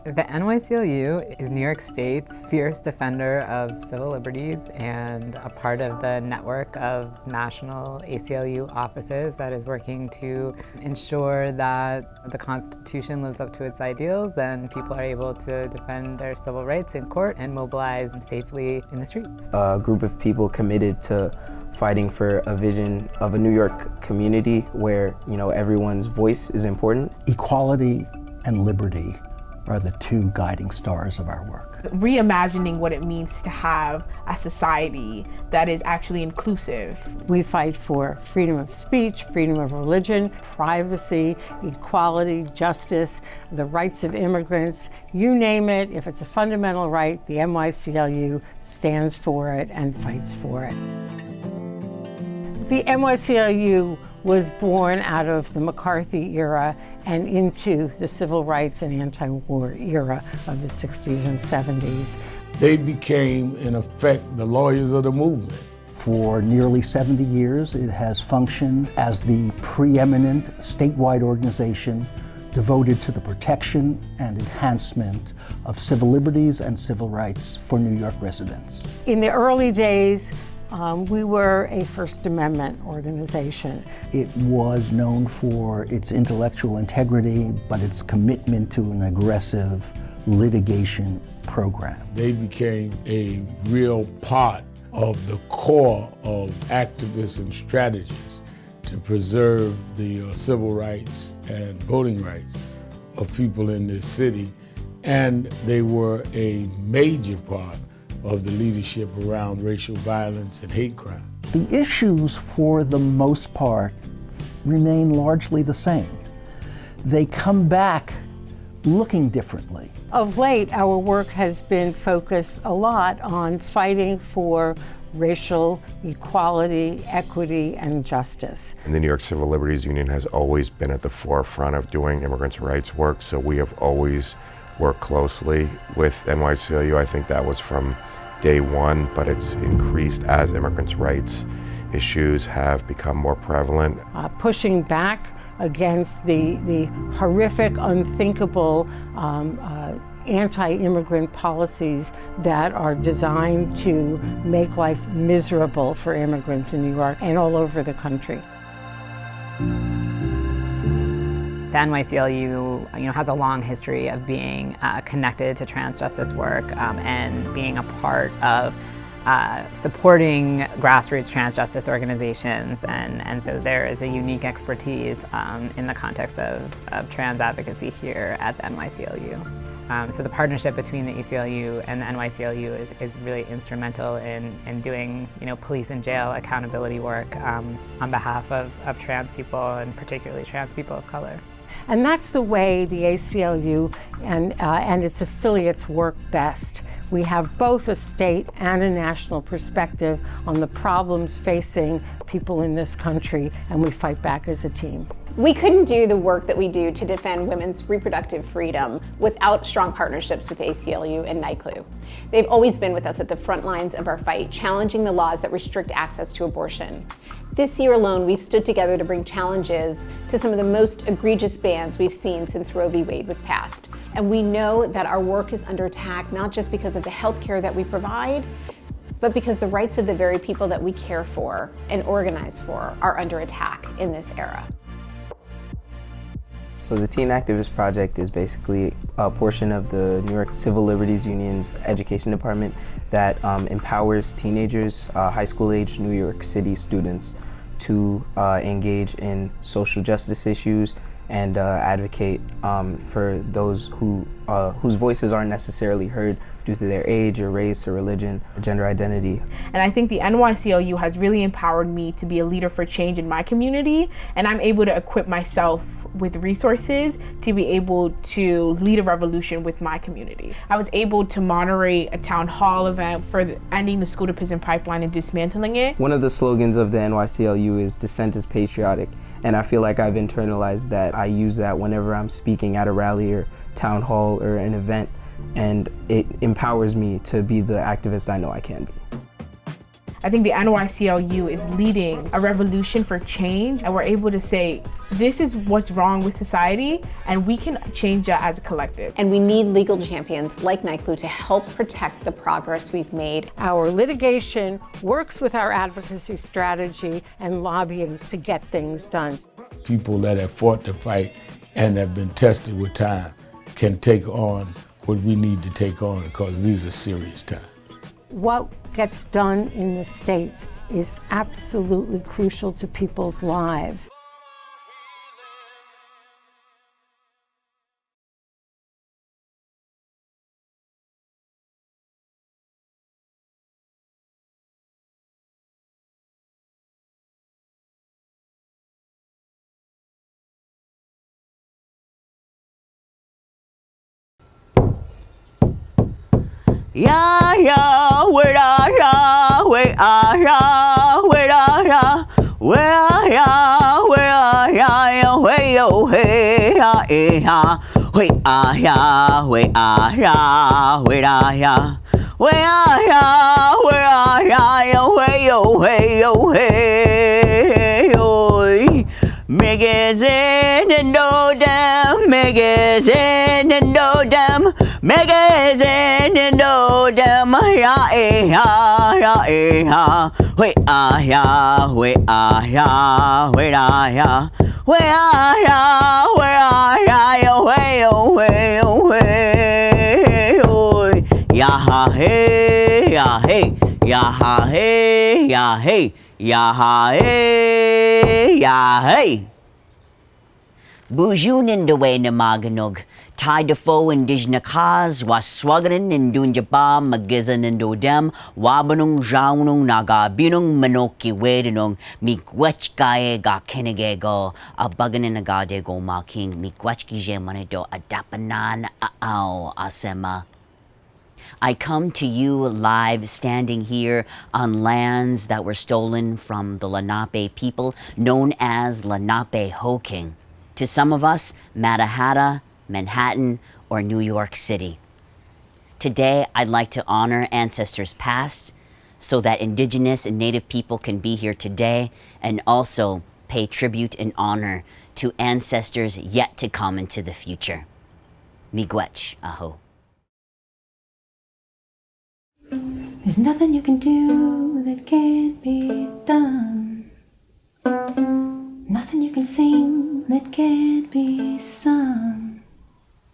The NYCLU is New York State's fierce defender of civil liberties and a part of the network of national ACLU offices that is working to ensure that the Constitution lives up to its ideals and people are able to defend their civil rights in court and mobilize safely in the streets. A group of people committed to fighting for a vision of a New York community where, everyone's voice is important. Equality and liberty are the two guiding stars of our work. Reimagining what it means to have a society that is actually inclusive. We fight for freedom of speech, freedom of religion, privacy, equality, justice, the rights of immigrants, you name it. If it's a fundamental right, the NYCLU stands for it and fights for it. The NYCLU was born out of the McCarthy era and into the civil rights and anti-war era of the 60s and 70s. They became, in effect, the lawyers of the movement. For nearly 70 years, it has functioned as the preeminent statewide organization devoted to the protection and enhancement of civil liberties and civil rights for New York residents. In the early days, we were a First Amendment organization. It was known for its intellectual integrity, but its commitment to an aggressive litigation program. They became a real part of the core of activists and strategies to preserve the civil rights and voting rights of people in this city. And they were a major part of the leadership around racial violence and hate crime. The issues, for the most part, remain largely the same. They come back looking differently. Of late, our work has been focused a lot on fighting for racial equality, equity, and justice. And the New York Civil Liberties Union has always been at the forefront of doing immigrants' rights work, so we have always worked closely with NYCLU. I think that was from day one, but it's increased as immigrants' rights issues have become more prevalent. Pushing back against the horrific, unthinkable anti-immigrant policies that are designed to make life miserable for immigrants in New York and all over the country. The NYCLU, has a long history of being connected to trans justice work and being a part of supporting grassroots trans justice organizations, and so there is a unique expertise in the context of trans advocacy here at the NYCLU. So the partnership between the ACLU and the NYCLU is really instrumental in doing, police and jail accountability work on behalf of trans people, and particularly trans people of color. And that's the way the ACLU and its affiliates work best. We have both a state and a national perspective on the problems facing people in this country, and we fight back as a team. We couldn't do the work that we do to defend women's reproductive freedom without strong partnerships with ACLU and NYCLU. They've always been with us at the front lines of our fight, challenging the laws that restrict access to abortion. This year alone, we've stood together to bring challenges to some of the most egregious bans we've seen since Roe v. Wade was passed. And we know that our work is under attack, not just because of the health care that we provide, but because the rights of the very people that we care for and organize for are under attack in this era. So the Teen Activist Project is basically a portion of the New York Civil Liberties Union's education department that empowers teenagers, high school age New York City students to engage in social justice issues and advocate for those whose voices aren't necessarily heard due to their age or race or religion or gender identity. And I think the NYCLU has really empowered me to be a leader for change in my community, and I'm able to equip myself with resources to be able to lead a revolution with my community. I was able to moderate a town hall event for ending the school to prison pipeline and dismantling it. One of the slogans of the NYCLU is "Dissent is patriotic," and I feel like I've internalized that. I use that whenever I'm speaking at a rally or town hall or an event, and it empowers me to be the activist I know I can be. I think the NYCLU is leading a revolution for change, and we're able to say, this is what's wrong with society, and we can change that as a collective. And we need legal champions like NYCLU to help protect the progress we've made. Our litigation works with our advocacy strategy and lobbying to get things done. People that have fought the fight and have been tested with time can take on what we need to take on, because these are serious times. What gets done in the States is absolutely crucial to people's lives. Ya ya, where are ya? Where are ya? Where are ya? Where are ya? Where are ya? Where yo hey ya ya? Where are ya? Where are ya? Where are ya? Where are ya? Where are ya? Where yo hey yo hey yo. Magazine and no damn, magazine and no damn, magazine and no damn, ya ya ya ya. Where are ya? Where are ya? Where are ya? Where are ya? Where are ya? Where oh where oh where oh. Ya ha hey ya hey ya ha hey ya hey ya ha hey ya hey. Bujunin de way na maganog. Tai de fo indigenous cause was swaganin in dunjaba magizan and dodem wabanung jaunung naga binung manoki wedinung mikwechkae ga kenegego a baganin agade go making mikwechki jemanido adapanan ao asema. I come to you live, standing here on lands that were stolen from the Lenape people, known as Lenape-Hoking. To some of us, Matahatta, Manhattan, or New York City. Today, I'd like to honor ancestors past so that Indigenous and Native people can be here today, and also pay tribute and honor to ancestors yet to come into the future. Miigwech, aho. There's nothing you can do that can't be done. Nothing you can sing that can't be sung.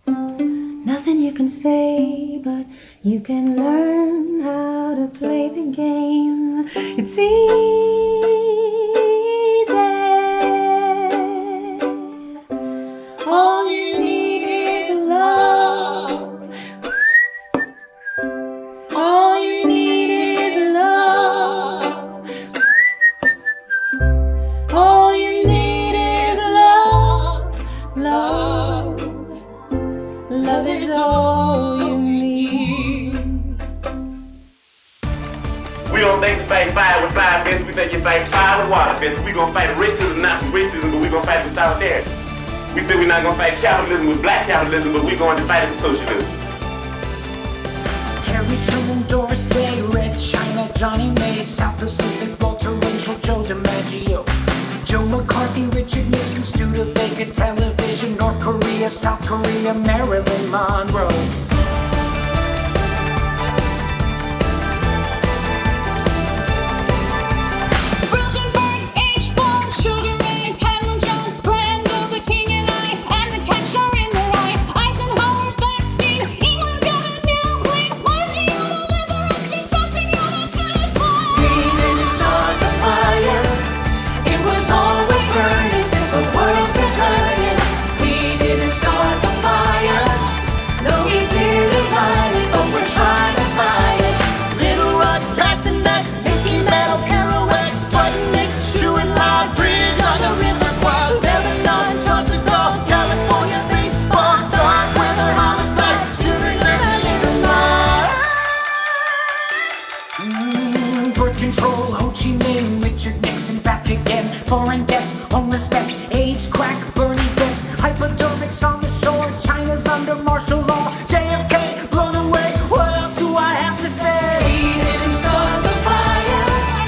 Nothing you can say, but you can learn how to play the game. It's easy. All you need is love. All you need is love. All you need is love. Love. Love is all you need. We don't think to fight fire with fire fists, we think you fight fire with water fists. We gonna fight racism, not with racism, but we gonna fight with solidarity. We said we're not gonna fight capitalism with black capitalism, but we're going to fight it with socialism. Harry Truman, Doris Day, Red China, Johnny May, South Pacific, Walter Winchell, Joe DiMaggio, Joe McCarthy, Richard Nixon, Studebaker, Television, North Korea, South Korea, Marilyn Monroe. Rosenberg's H-Bone, Sugar Ray, Patton Jones, Brando, the King and I, and the catcher in the rye. Eisenhower vaccine, England's got a new queen. Margie on the liberal, she's something on a good boy. We didn't start the fire, it was always burning since the world's been turning. We didn't start the fire, no we didn't light it, but we're trying to fight it. Little Rock, Bassinet, Mickey Mantle, Kerouac, Sputnik, Jewett Line Bridge on the River Quad, Lebanon, Torsico, California baseball, start with a homicide, children living in the night. Birth control, Ho Chi Minh, Richard Nixon back again, foreign debts, homeless vets, AIDS, crack, Bernie Benz, hypodermics on the shore, China's under martial law, JFK blown away, what else do I have to say? We didn't start the fire,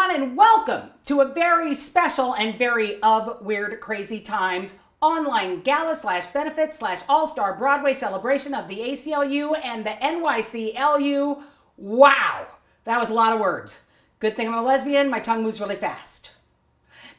everyone, and welcome to a very special and very of weird crazy times online gala/benefit/all-star Broadway celebration of the ACLU and the NYCLU. Wow, that was a lot of words. Good thing I'm a lesbian, my tongue moves really fast.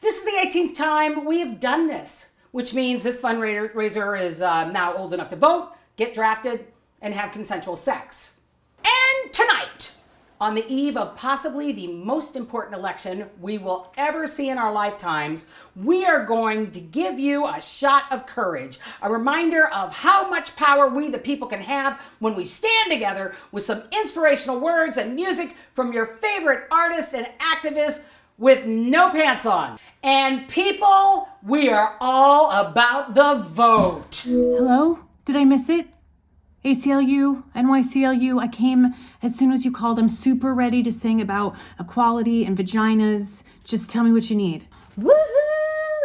This is the 18th time we have done this, which means this fundraiser is now old enough to vote, get drafted, and have consensual sex. And tonight, on the eve of possibly the most important election we will ever see in our lifetimes, we are going to give you a shot of courage, a reminder of how much power we the people can have when we stand together with some inspirational words and music from your favorite artists and activists with no pants on. And people, we are all about the vote. Hello? Did I miss it? ACLU, NYCLU, I came as soon as you called. I'm super ready to sing about equality and vaginas. Just tell me what you need. Woohoo!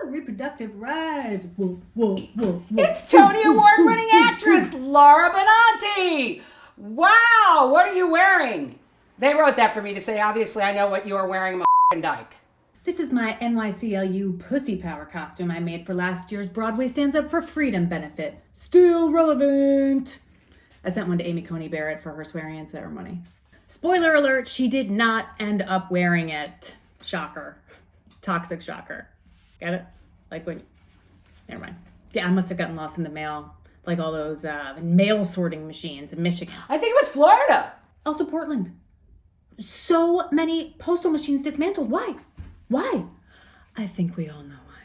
Reproductive rights. Whoa, whoa, whoa, whoa. It's Tony Award-winning actress Laura Benanti. Wow, what are you wearing? They wrote that for me to say, obviously I know what you are wearing, I'm a f***ing dyke. This is my NYCLU Pussy Power costume I made for last year's Broadway Stands Up for Freedom benefit. Still relevant. I sent one to Amy Coney Barrett for her swearing-in ceremony. Spoiler alert, she did not end up wearing it. Shocker. Toxic shocker. Get it? Like when... Never mind. Yeah, I must have gotten lost in the mail. Like all those mail sorting machines in Michigan. I think it was Florida. Also Portland. So many postal machines dismantled. Why? Why? I think we all know why.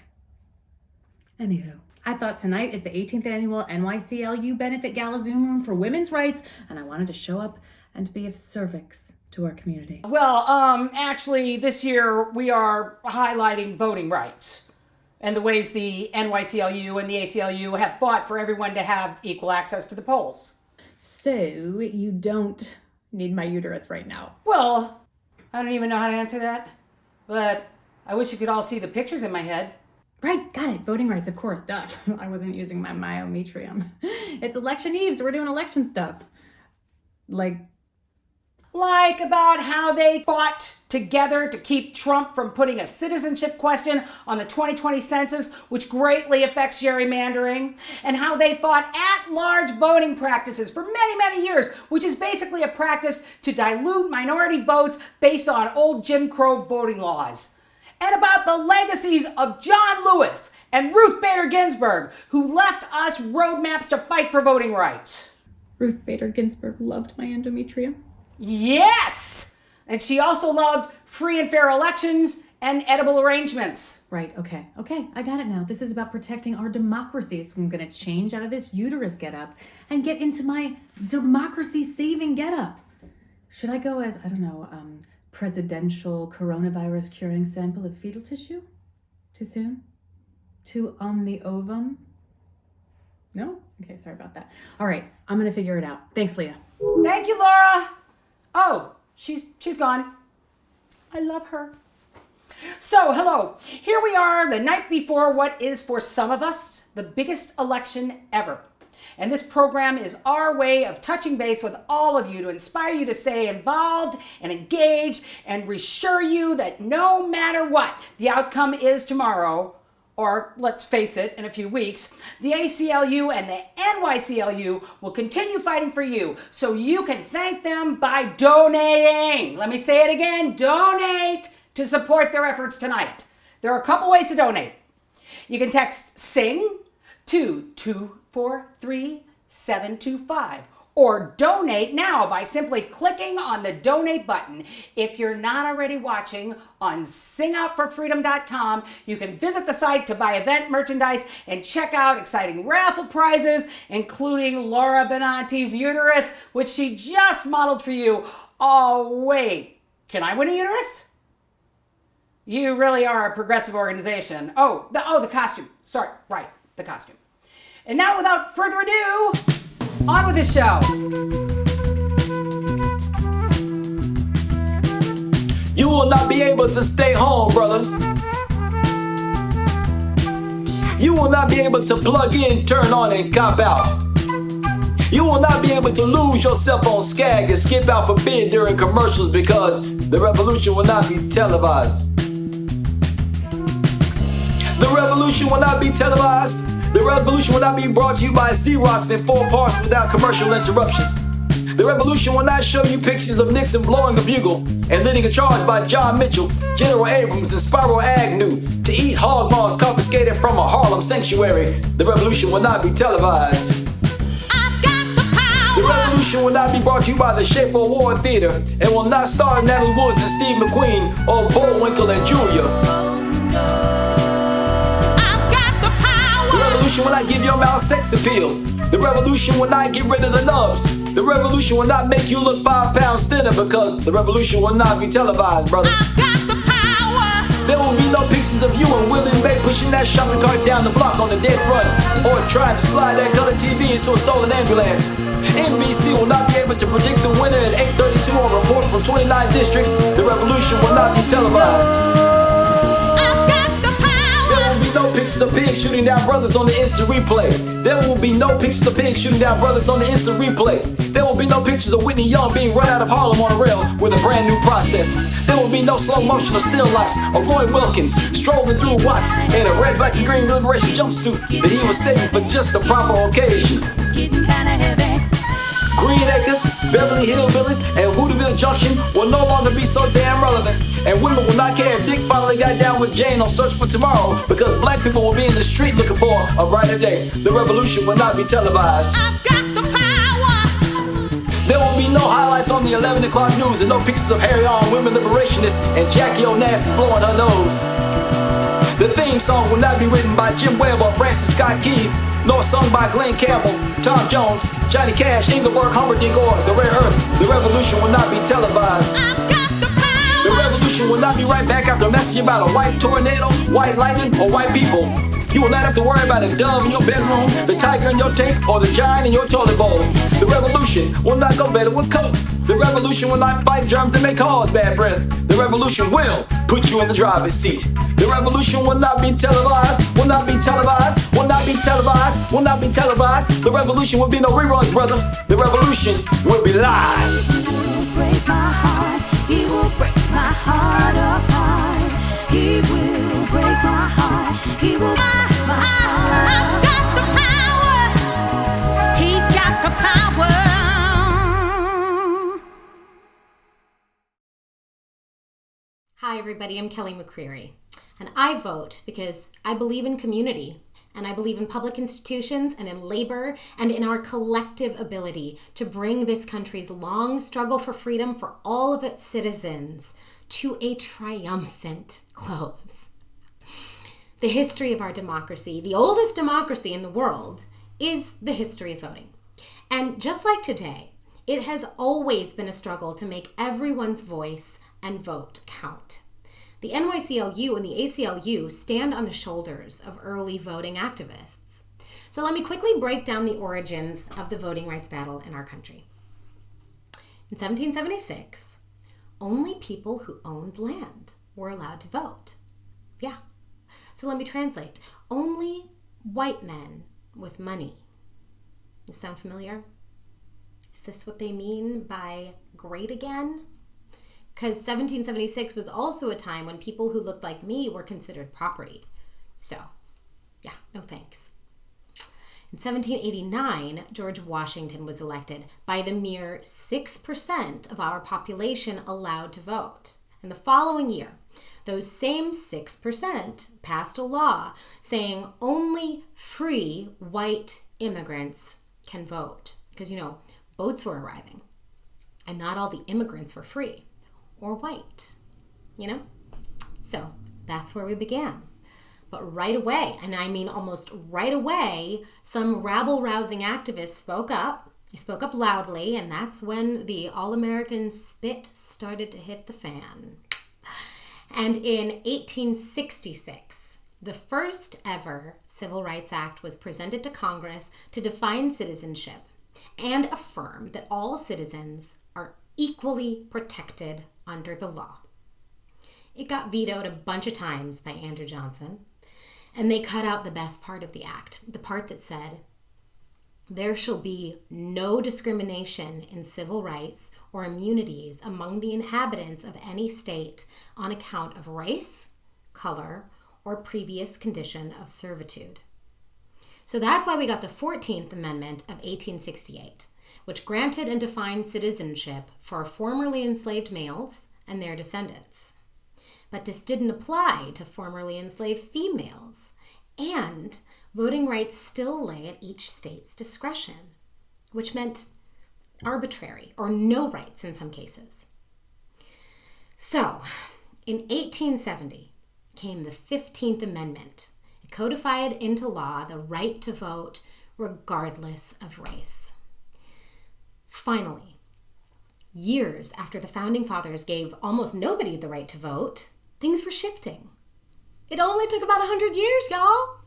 Anywho. I thought tonight is the 18th annual NYCLU Benefit Gala Zoom Room for Women's Rights, and I wanted to show up and be of service to our community. Well, actually, this year we are highlighting voting rights and the ways the NYCLU and the ACLU have fought for everyone to have equal access to the polls. So, you don't need my uterus right now? Well, I don't even know how to answer that, but I wish you could all see the pictures in my head. Right, got it. Voting rights, of course, duh. I wasn't using my myometrium. It's election eve, so we're doing election stuff. Like about how they fought together to keep Trump from putting a citizenship question on the 2020 census, which greatly affects gerrymandering, and how they fought at-large voting practices for many, many years, which is basically a practice to dilute minority votes based on old Jim Crow voting laws. And about the legacies of John Lewis and Ruth Bader Ginsburg, who left us roadmaps to fight for voting rights. Ruth Bader Ginsburg loved my endometrium. Yes! And she also loved free and fair elections and edible arrangements. Right, okay, I got it now. This is about protecting our democracy, so I'm gonna change out of this uterus getup and get into my democracy-saving getup. Should I go as, I don't know, presidential coronavirus curing sample of fetal tissue? Too soon? Too on the ovum? No? Okay, sorry about that. All right, I'm gonna figure it out. Thanks, Leah. Thank you, Laura. Oh, she's gone. I love her. So, hello. Here we are the night before what is for some of us the biggest election ever. And this program is our way of touching base with all of you to inspire you to stay involved and engaged and reassure you that no matter what the outcome is tomorrow, or let's face it, in a few weeks, the ACLU and the NYCLU will continue fighting for you so you can thank them by donating. Let me say it again, donate to support their efforts tonight. There are a couple ways to donate. You can text SING to 243725 or donate now by simply clicking on the donate button. If you're not already watching on singoutforfreedom.com, you can visit the site to buy event merchandise and check out exciting raffle prizes, including Laura Benanti's uterus, which she just modeled for you. Oh, wait, can I win a uterus? You really are a progressive organization. The costume. Sorry, right, the costume. And now, without further ado, on with the show. You will not be able to stay home, brother. You will not be able to plug in, turn on, and cop out. You will not be able to lose yourself on Skag and skip out for bid during commercials because the revolution will not be televised. The revolution will not be televised. The revolution will not be brought to you by Xerox in 4 parts without commercial interruptions. The revolution will not show you pictures of Nixon blowing a bugle and leading a charge by John Mitchell, General Abrams, and Spyro Agnew to eat hog maws confiscated from a Harlem sanctuary. The revolution will not be televised. The revolution will not be brought to you by the Schaefer Award Theater and will not star Natalie Woods and Steve McQueen or Bullwinkle and Julia. The revolution will not give your mouth sex appeal. The revolution will not get rid of the nubs. The revolution will not make you look 5 pounds thinner because the revolution will not be televised, brother. There will be no pictures of you and Willie Mae pushing that shopping cart down the block on the dead run or trying to slide that color TV into a stolen ambulance. NBC will not be able to predict the winner at 8:32 on Report from 29 districts. The revolution will not be televised. There will be no pictures of pigs shooting down brothers on the instant replay. There will be no pictures of pigs shooting down brothers on the instant replay. There will be no pictures of Whitney Young being run out of Harlem on a rail with a brand new process. There will be no slow motion of still lifes of Roy Wilkins strolling through Watts in a red, black, and green liberation jumpsuit that he was saving for just the proper occasion. Green Acres, Beverly Hillbillies, and Woodville Junction will no longer be so damn relevant. And women will not care if Dick finally got down with Jane on Search for Tomorrow because black people will be in the street looking for a brighter day. The revolution will not be televised. There will be no highlights on the 11 o'clock news and no pictures of Harry on women liberationists and Jackie Onassis blowing her nose. The theme song will not be written by Jim Webb or Francis Scott Keys, nor sung by Glenn Campbell, Tom Jones, Johnny Cash, Engelbert Humperdinck, or The Rare Earth. The revolution will not be televised. The revolution will not be right back after a message about a white tornado, white lightning, or white people. You will not have to worry about a dove in your bedroom, the tiger in your tank, or the giant in your toilet bowl. The revolution will not go better with Coke. The revolution will not fight germs that may cause bad breath. The revolution will put you in the driver's seat. The revolution will not be televised, will not be televised, will not be televised, will not be televised. The revolution will be no reruns, brother. The revolution will be live. He will break my heart. He will break my heart apart. He will break my heart. He will break my heart. I've got the power. He's got the power. Hi everybody, I'm Kelly McCreary, and I vote because I believe in community, and I believe in public institutions and in labor and in our collective ability to bring this country's long struggle for freedom for all of its citizens to a triumphant close. The history of our democracy, the oldest democracy in the world, is the history of voting. And just like today, it has always been a struggle to make everyone's voice and vote count. The NYCLU and the ACLU stand on the shoulders of early voting activists. So let me quickly break down the origins of the voting rights battle in our country. In 1776, only people who owned land were allowed to vote. Yeah. So let me translate. Only white men with money. Does this sound familiar? Is this what they mean by great again? Because 1776 was also a time when people who looked like me were considered property. So, yeah, no thanks. In 1789, George Washington was elected by the mere 6% of our population allowed to vote. And the following year, those same 6% passed a law saying only free white immigrants can vote. Because, boats were arriving, and not all the immigrants were free or white, So that's where we began. But right away, and I mean almost right away, some rabble-rousing activists spoke up. They spoke up loudly, and that's when the all-American spit started to hit the fan. And in 1866, the first ever Civil Rights Act was presented to Congress to define citizenship and affirm that all citizens are equally protected under the law. It got vetoed a bunch of times by Andrew Johnson, and they cut out the best part of the act, the part that said, There shall be no discrimination in civil rights or immunities among the inhabitants of any state on account of race, color, or previous condition of servitude. So that's why we got the 14th Amendment of 1868, which granted and defined citizenship for formerly enslaved males and their descendants. But this didn't apply to formerly enslaved females, and voting rights still lay at each state's discretion, which meant arbitrary or no rights in some cases. So, in 1870 came the 15th Amendment. It codified into law the right to vote regardless of race. Finally, years after the Founding Fathers gave almost nobody the right to vote, things were shifting. It only took about 100 years, y'all.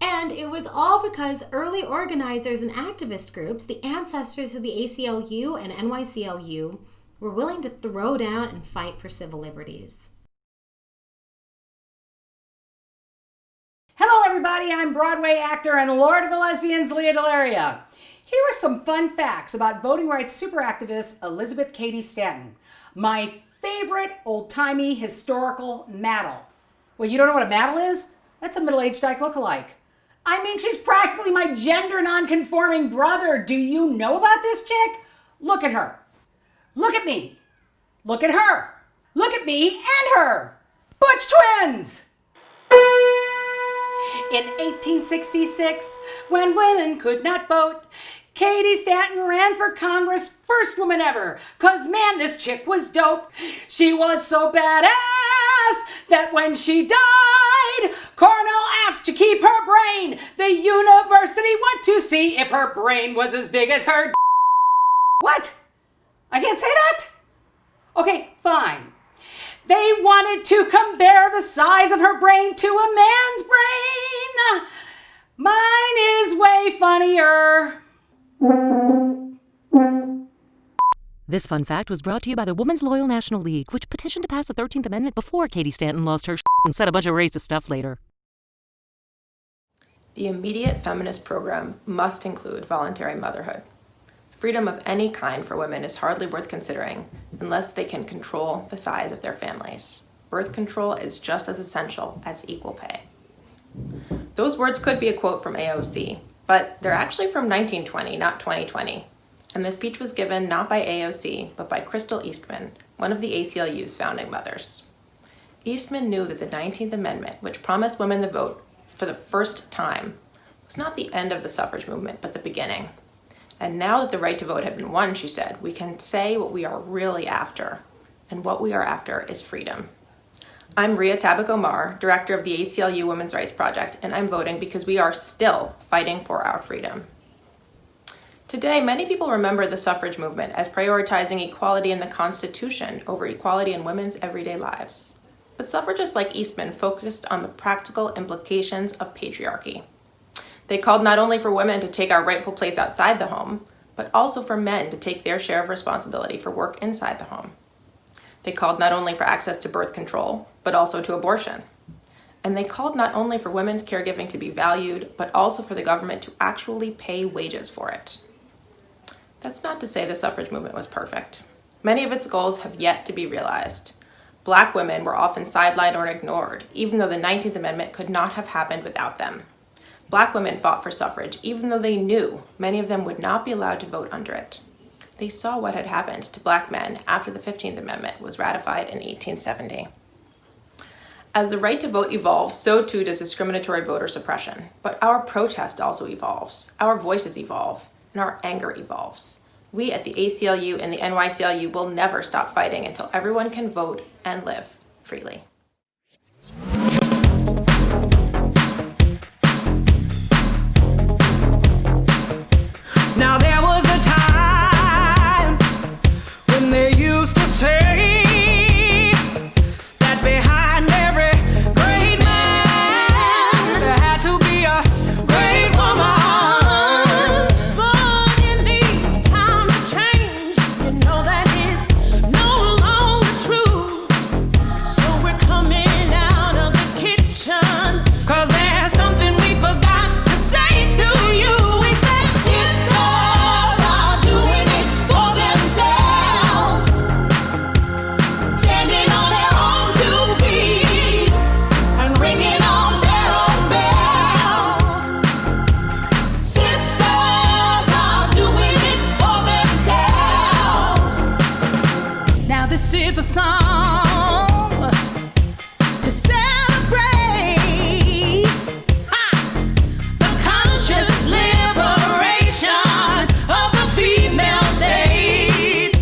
And it was all because early organizers and activist groups, the ancestors of the ACLU and NYCLU, were willing to throw down and fight for civil liberties. Hello, everybody. I'm Broadway actor and Lord of the Lesbians, Lea DeLaria. Here are some fun facts about voting rights super activist Elizabeth Cady Stanton, my favorite old-timey historical madal. Well, you don't know what a madal is? That's a middle-aged dyke lookalike. I mean, she's practically my gender non-conforming brother. Do you know about this chick? Look at her. Look at me. Look at her. Look at me and her. Butch twins! In 1866, when women could not vote, Cady Stanton ran for Congress, first woman ever, 'cause man, this chick was dope. She was so badass that when she died, Cornell asked to keep her brain. The university went to see if her brain was as big as her. What? I can't say that? Okay, fine. They wanted to compare the size of her brain to a man's brain. Mine is way funnier. This fun fact was brought to you by the Women's Loyal National League, which petitioned to pass the 13th Amendment before Cady Stanton lost her and said a bunch of racist stuff later. The immediate feminist program must include voluntary motherhood. Freedom of any kind for women is hardly worth considering unless they can control the size of their families. Birth control is just as essential as equal pay. Those words could be a quote from AOC, but they're actually from 1920, not 2020. And the speech was given not by AOC, but by Crystal Eastman, one of the ACLU's founding mothers. Eastman knew that the 19th Amendment, which promised women the vote for the first time, was not the end of the suffrage movement, but the beginning. And now that the right to vote had been won, she said, we can say what we are really after. And what we are after is freedom. I'm Ria Tabak-Omar, director of the ACLU Women's Rights Project, and I'm voting because we are still fighting for our freedom. Today, many people remember the suffrage movement as prioritizing equality in the Constitution over equality in women's everyday lives. But suffragists like Eastman focused on the practical implications of patriarchy. They called not only for women to take our rightful place outside the home, but also for men to take their share of responsibility for work inside the home. They called not only for access to birth control, but also to abortion. And they called not only for women's caregiving to be valued, but also for the government to actually pay wages for it. That's not to say the suffrage movement was perfect. Many of its goals have yet to be realized. Black women were often sidelined or ignored, even though the 19th Amendment could not have happened without them. Black women fought for suffrage, even though they knew many of them would not be allowed to vote under it. They saw what had happened to black men after the 15th Amendment was ratified in 1870. As the right to vote evolves, so too does discriminatory voter suppression. But our protest also evolves, our voices evolve, and our anger evolves. We at the ACLU and the NYCLU will never stop fighting until everyone can vote and live freely. Now there was a time when they used to say that behind every great man there had to be a great woman. But in these times of change, you know that it's no longer true. So we're coming out of the kitchen, 'cause there's something we forgot to say to you. We said, This is a song to celebrate the conscious liberation of the female state.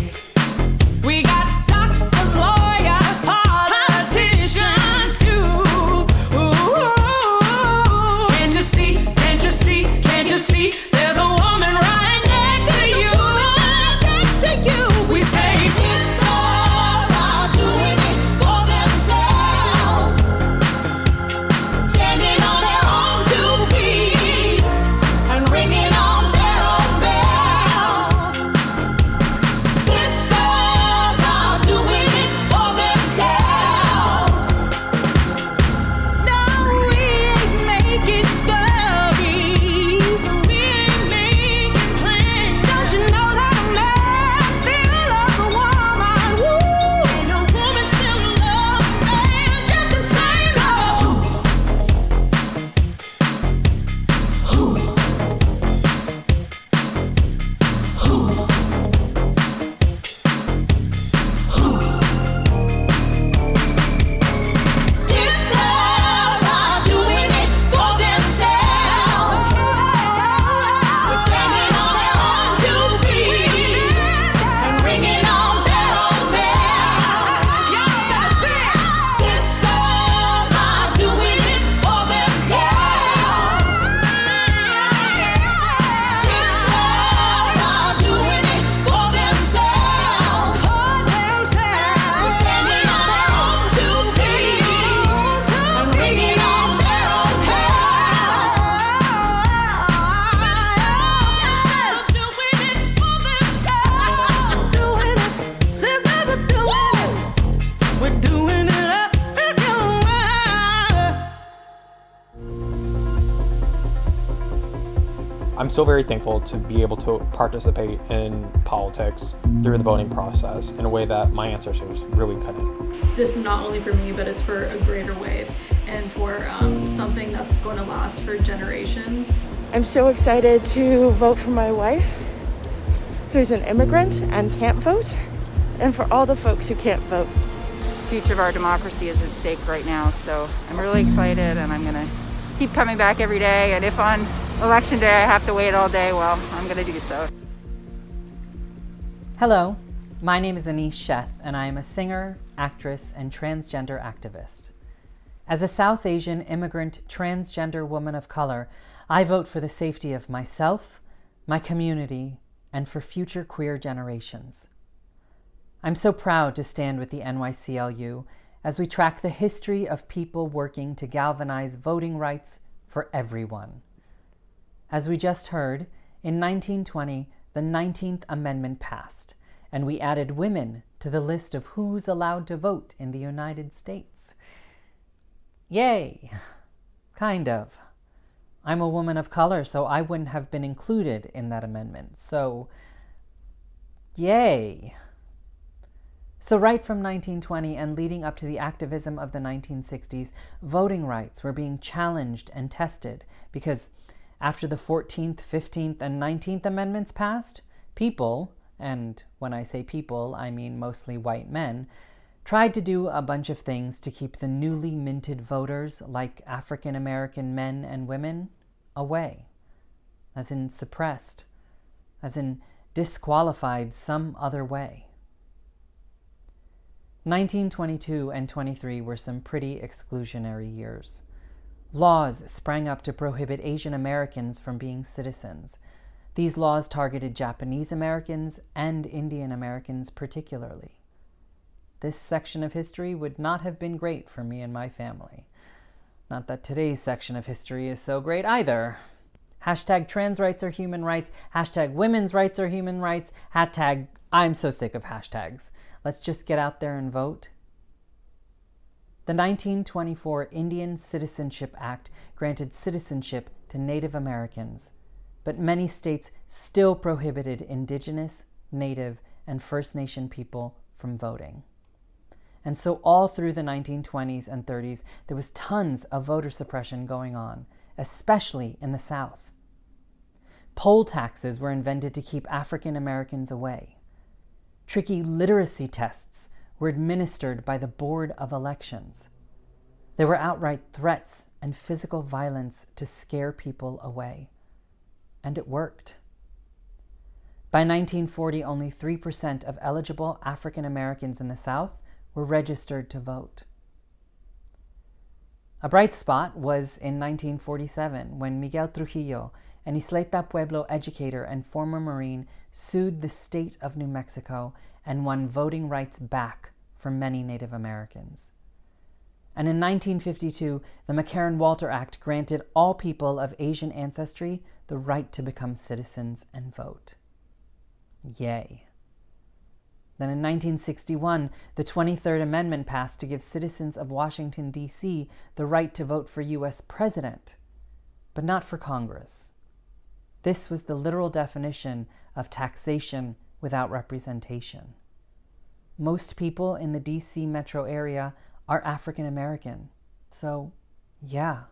We got doctors, lawyers, politicians too. Can't you see, can't you see, can't you see? There's a woman right next to you. Next to you. We say sisters are doing it for themselves, standing on their own two feet and ringing off their own bells. Sisters are doing it for themselves. No, we ain't making stories. We ain't making plans. Don't you know that a man still loves a woman? Woo! And a woman still loves a man just the same. Sisters are doing it for themselves. Standing on their own two feet and ringing off their own bells. Sisters are doing it for themselves. Sisters are doing it for themselves. Standing on their own two feet and ringing off their own bells. Doing it for themselves. Doing it. Sisters are doing it. We're doing it up together. I'm still very thankful to be able to participate in politics through the voting process in a way that my ancestors really couldn't. This is not only for me, but it's for a greater wave and for something that's going to last for generations. I'm so excited to vote for my wife, who's an immigrant and can't vote, and for all the folks who can't vote. The future of our democracy is at stake right now, so I'm really excited, and I'm going to keep coming back every day, and if on election day I have to wait all day, well, I'm going to do so. Hello, my name is Anish Sheth, and I am a singer, actress, and transgender activist. As a South Asian immigrant transgender woman of color, I vote for the safety of myself, my community, and for future queer generations. I'm so proud to stand with the NYCLU as we track the history of people working to galvanize voting rights for everyone. As we just heard, in 1920, the 19th Amendment passed, and we added women to the list of who's allowed to vote in the United States. Yay! Kind of. I'm a woman of color, so I wouldn't have been included in that amendment. So, yay! So right from 1920 and leading up to the activism of the 1960s, voting rights were being challenged and tested because after the 14th, 15th, and 19th Amendments passed, people, and when I say people, I mean mostly white men, tried to do a bunch of things to keep the newly minted voters, like African American men and women, away, as in suppressed, as in disqualified some other way. 1922 and 23 were some pretty exclusionary years. Laws sprang up to prohibit Asian Americans from being citizens. These laws targeted Japanese Americans and Indian Americans particularly. This section of history would not have been great for me and my family. Not that today's section of history is so great either. Hashtag trans rights are human rights. Hashtag women's rights are human rights. Hashtag I'm so sick of hashtags. Let's just get out there and vote. The 1924 Indian Citizenship Act granted citizenship to Native Americans, but many states still prohibited Indigenous, Native, and First Nation people from voting. And so all through the 1920s and 30s, there was tons of voter suppression going on, especially in the South. Poll taxes were invented to keep African Americans away. Tricky literacy tests were administered by the Board of Elections. There were outright threats and physical violence to scare people away. And it worked. By 1940, only 3% of eligible African Americans in the South were registered to vote. A bright spot was in 1947 when Miguel Trujillo, an Isleta Pueblo educator and former Marine, sued the state of New Mexico and won voting rights back for many Native Americans. And in 1952, the McCarran-Walter Act granted all people of Asian ancestry the right to become citizens and vote. Yay. Then in 1961, the 23rd Amendment passed to give citizens of Washington, D.C. the right to vote for U.S. president, but not for Congress. This was the literal definition of taxation without representation. Most people in the D.C. metro area are African American, so yeah.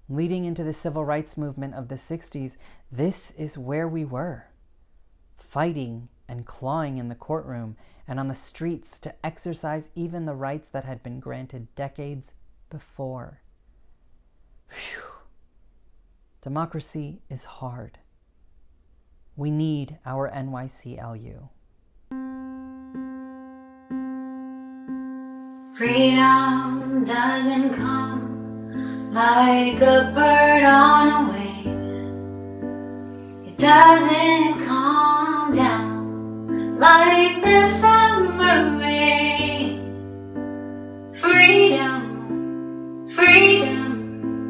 Leading into the civil rights movement of the 60s, this is where we were, fighting and clawing in the courtroom and on the streets to exercise even the rights that had been granted decades before. Whew. Democracy is hard. We need our NYCLU. Freedom doesn't come like a bird on a wing. It doesn't come down like the summer rain. Freedom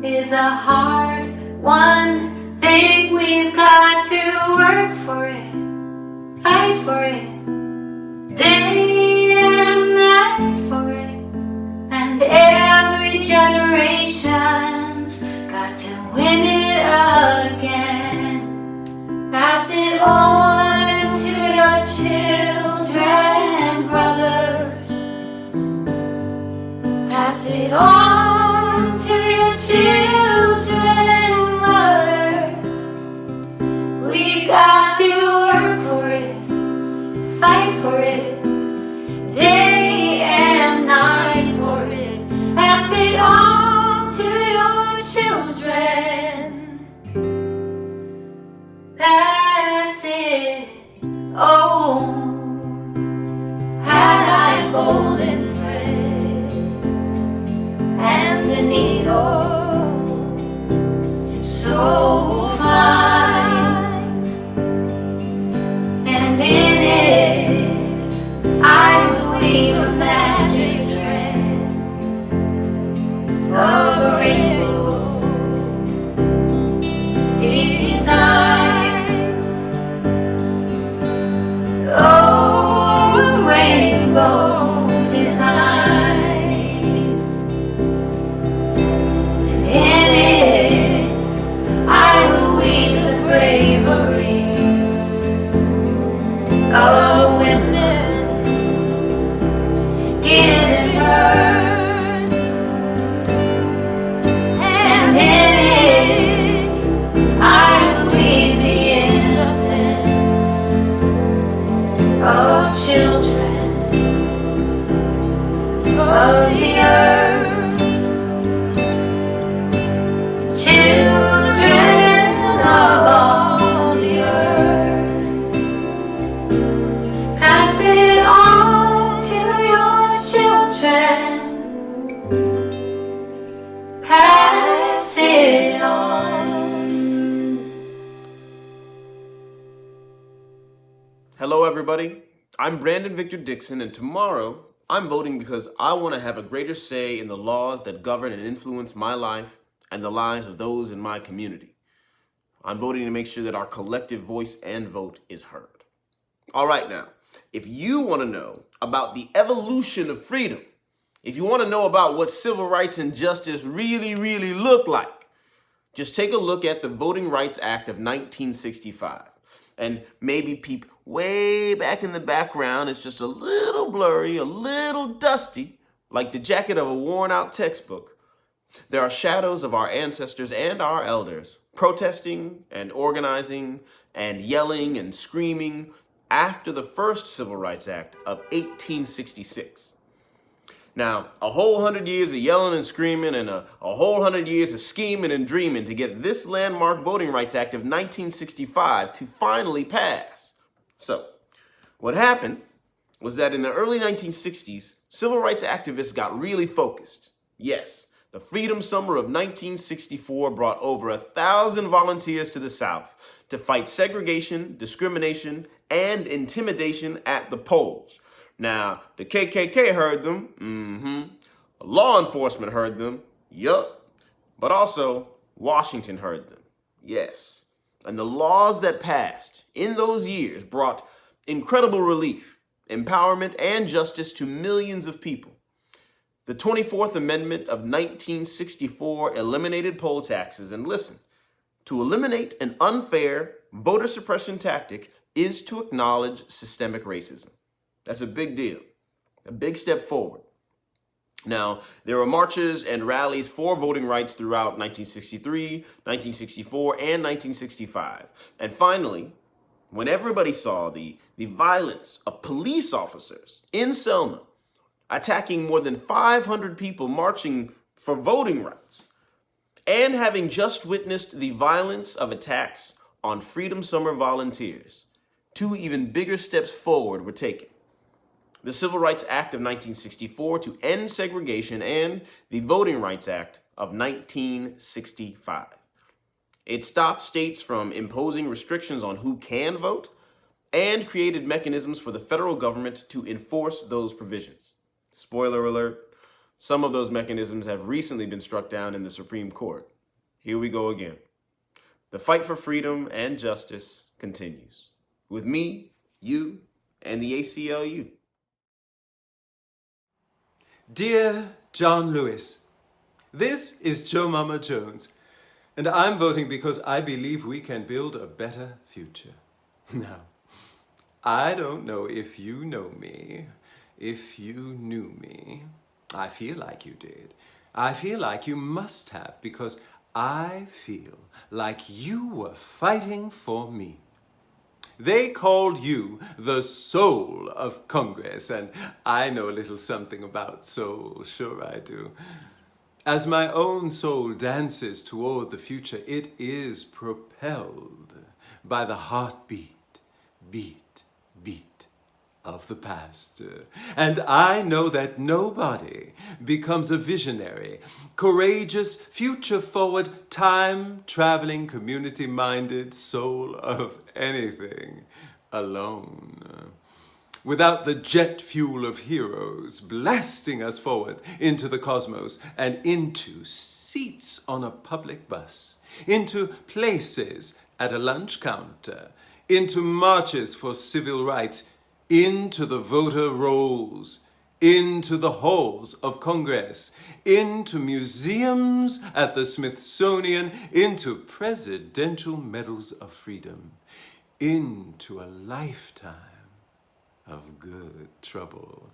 is a hard one thing. We've got to work for it, fight for it, day and night for it. And every generation's got to win it again. Pass it on to your children, brothers. Pass it on to your children, mothers. We've got to work for it, fight for it, day and night for it. Pass it on to your children. Pass it on. Had I golden thread and a needle so fine, and in it I would weave a magic strand of a rainbow design. Oh, a rainbow design. And in it I would weave the bravery of women giving birth. And in it I would weave the innocence of children of the earth. Children of all the earth. Pass it on to your children. Pass it on. Hello, everybody. I'm Brandon Victor Dixon, and tomorrow I'm voting because I want to have a greater say in the laws that govern and influence my life and the lives of those in my community. I'm voting to make sure that our collective voice and vote is heard. All right, now, if you want to know about the evolution of freedom, if you want to know about what civil rights and justice really look like, just take a look at the Voting Rights Act of 1965. And maybe peep way back in the background. It's just a little blurry, a little dusty, like the jacket of a worn-out textbook. There are shadows of our ancestors and our elders, protesting and organizing and yelling and screaming after the first Civil Rights Act of 1866. Now, a whole 100 years of yelling and screaming and a whole 100 years of scheming and dreaming to get this landmark Voting Rights Act of 1965 to finally pass. So, what happened was that in the early 1960s, civil rights activists got really focused. Yes, the Freedom Summer of 1964 brought over 1,000 volunteers to the South to fight segregation, discrimination, and intimidation at the polls. Now, the KKK heard them, law enforcement heard them, yup, but also Washington heard them, yes. And the laws that passed in those years brought incredible relief, empowerment, and justice to millions of people. The 24th Amendment of 1964 eliminated poll taxes, and listen, to eliminate an unfair voter suppression tactic is to acknowledge systemic racism. That's a big deal, a big step forward. Now, there were marches and rallies for voting rights throughout 1963, 1964, and 1965. And finally, when everybody saw the violence of police officers in Selma attacking more than 500 people marching for voting rights, and having just witnessed the violence of attacks on Freedom Summer volunteers, two even bigger steps forward were taken. The Civil Rights Act of 1964 to end segregation and the Voting Rights Act of 1965. It stopped states from imposing restrictions on who can vote and created mechanisms for the federal government to enforce those provisions. Spoiler alert, some of those mechanisms have recently been struck down in the Supreme Court. Here we go again. The fight for freedom and justice continues. With me, you, and the ACLU. Dear John Lewis, this is Joe Mama Jones, and I'm voting because I believe we can build a better future. Now, I don't know if you know me, if you knew me. I feel like you did. I feel like you must have, because I feel like you were fighting for me. They called you the soul of Congress, and I know a little something about soul, sure I do. As my own soul dances toward the future, it is propelled by the heartbeat, beat, beat of the past. And I know that nobody becomes a visionary, courageous, future-forward, time-traveling, community-minded soul of anything alone. Without the jet fuel of heroes blasting us forward into the cosmos and into seats on a public bus, into places at a lunch counter, into marches for civil rights, into the voter rolls, into the halls of Congress, into museums at the Smithsonian, into presidential medals of freedom, into a lifetime of good trouble.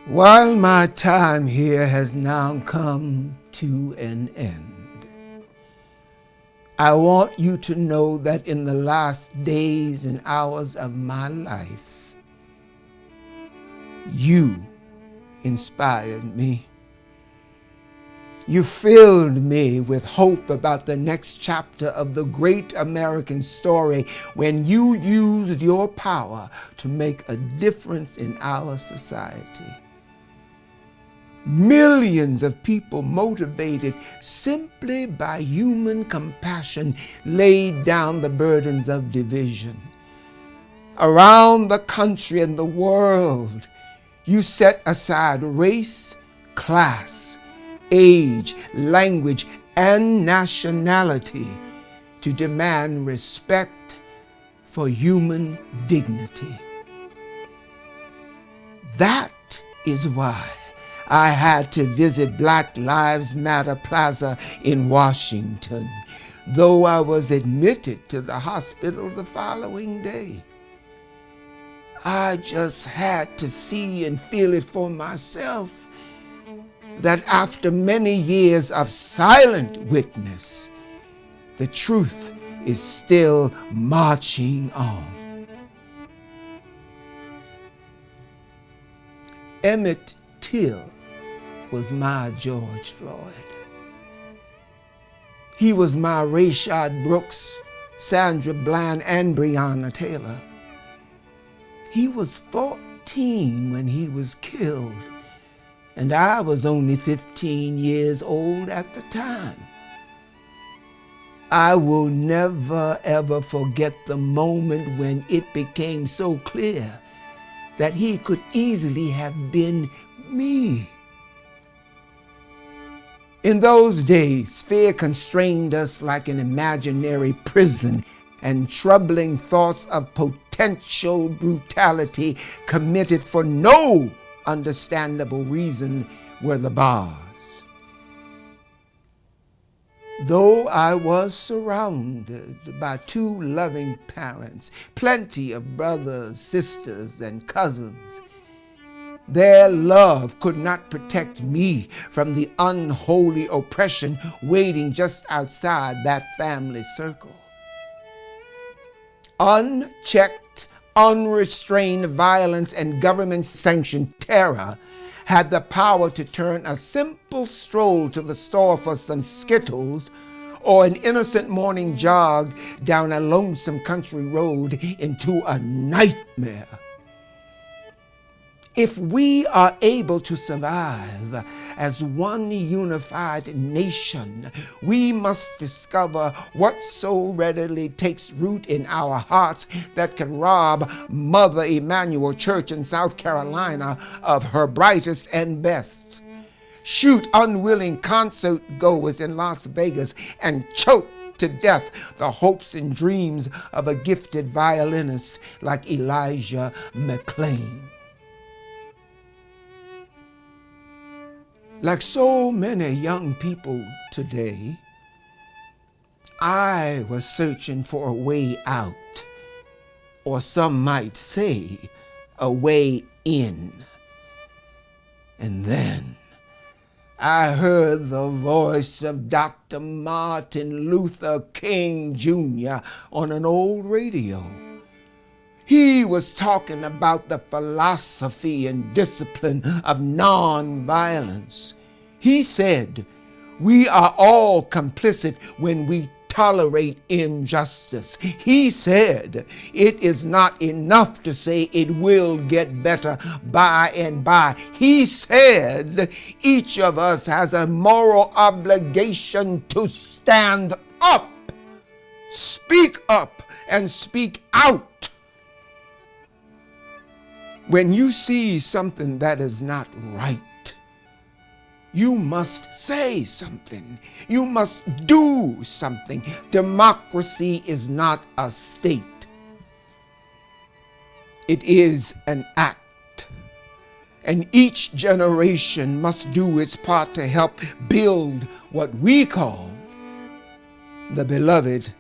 While my time here has now come to an end, I want you to know that in the last days and hours of my life, you inspired me. You filled me with hope about the next chapter of the great American story when you used your power to make a difference in our society. Millions of people motivated simply by human compassion laid down the burdens of division. Around the country and the world, you set aside race, class, age, language, and nationality to demand respect for human dignity. That is why I had to visit Black Lives Matter Plaza in Washington, though I was admitted to the hospital the following day. I just had to see and feel it for myself. that after many years of silent witness, the truth is still marching on. Emmett Till was my George Floyd. He was my Rayshard Brooks, Sandra Bland, and Breonna Taylor. He was 14 when he was killed, and I was only 15 years old at the time. I will never ever forget the moment when it became so clear that he could easily have been me. In those days, fear constrained us like an imaginary prison, and troubling thoughts of potential brutality committed for no understandable reason were the bars. Though I was surrounded by two loving parents, plenty of brothers, sisters, and cousins, their love could not protect me from the unholy oppression waiting just outside that family circle. Unchecked, unrestrained violence and government-sanctioned terror had the power to turn a simple stroll to the store for some Skittles or an innocent morning jog down a lonesome country road into a nightmare. If we are able to survive as one unified nation, we must discover what so readily takes root in our hearts that can rob Mother Emanuel Church in South Carolina of her brightest and best, shoot unwilling concert goers in Las Vegas, and choke to death the hopes and dreams of a gifted violinist like Elijah McClain. Like so many young people today, I was searching for a way out, or some might say, a way in. And then I heard the voice of Dr. Martin Luther King Jr. on an old radio. He was talking about the philosophy and discipline of nonviolence. He said, "We are all complicit when we tolerate injustice." He said, "It is not enough to say it will get better by and by." He said, "Each of us has a moral obligation to stand up, speak up, and speak out. When you see something that is not right, you must say something. You must do something. Democracy is not a state. It is an act. And each generation must do its part to help build what we call the beloved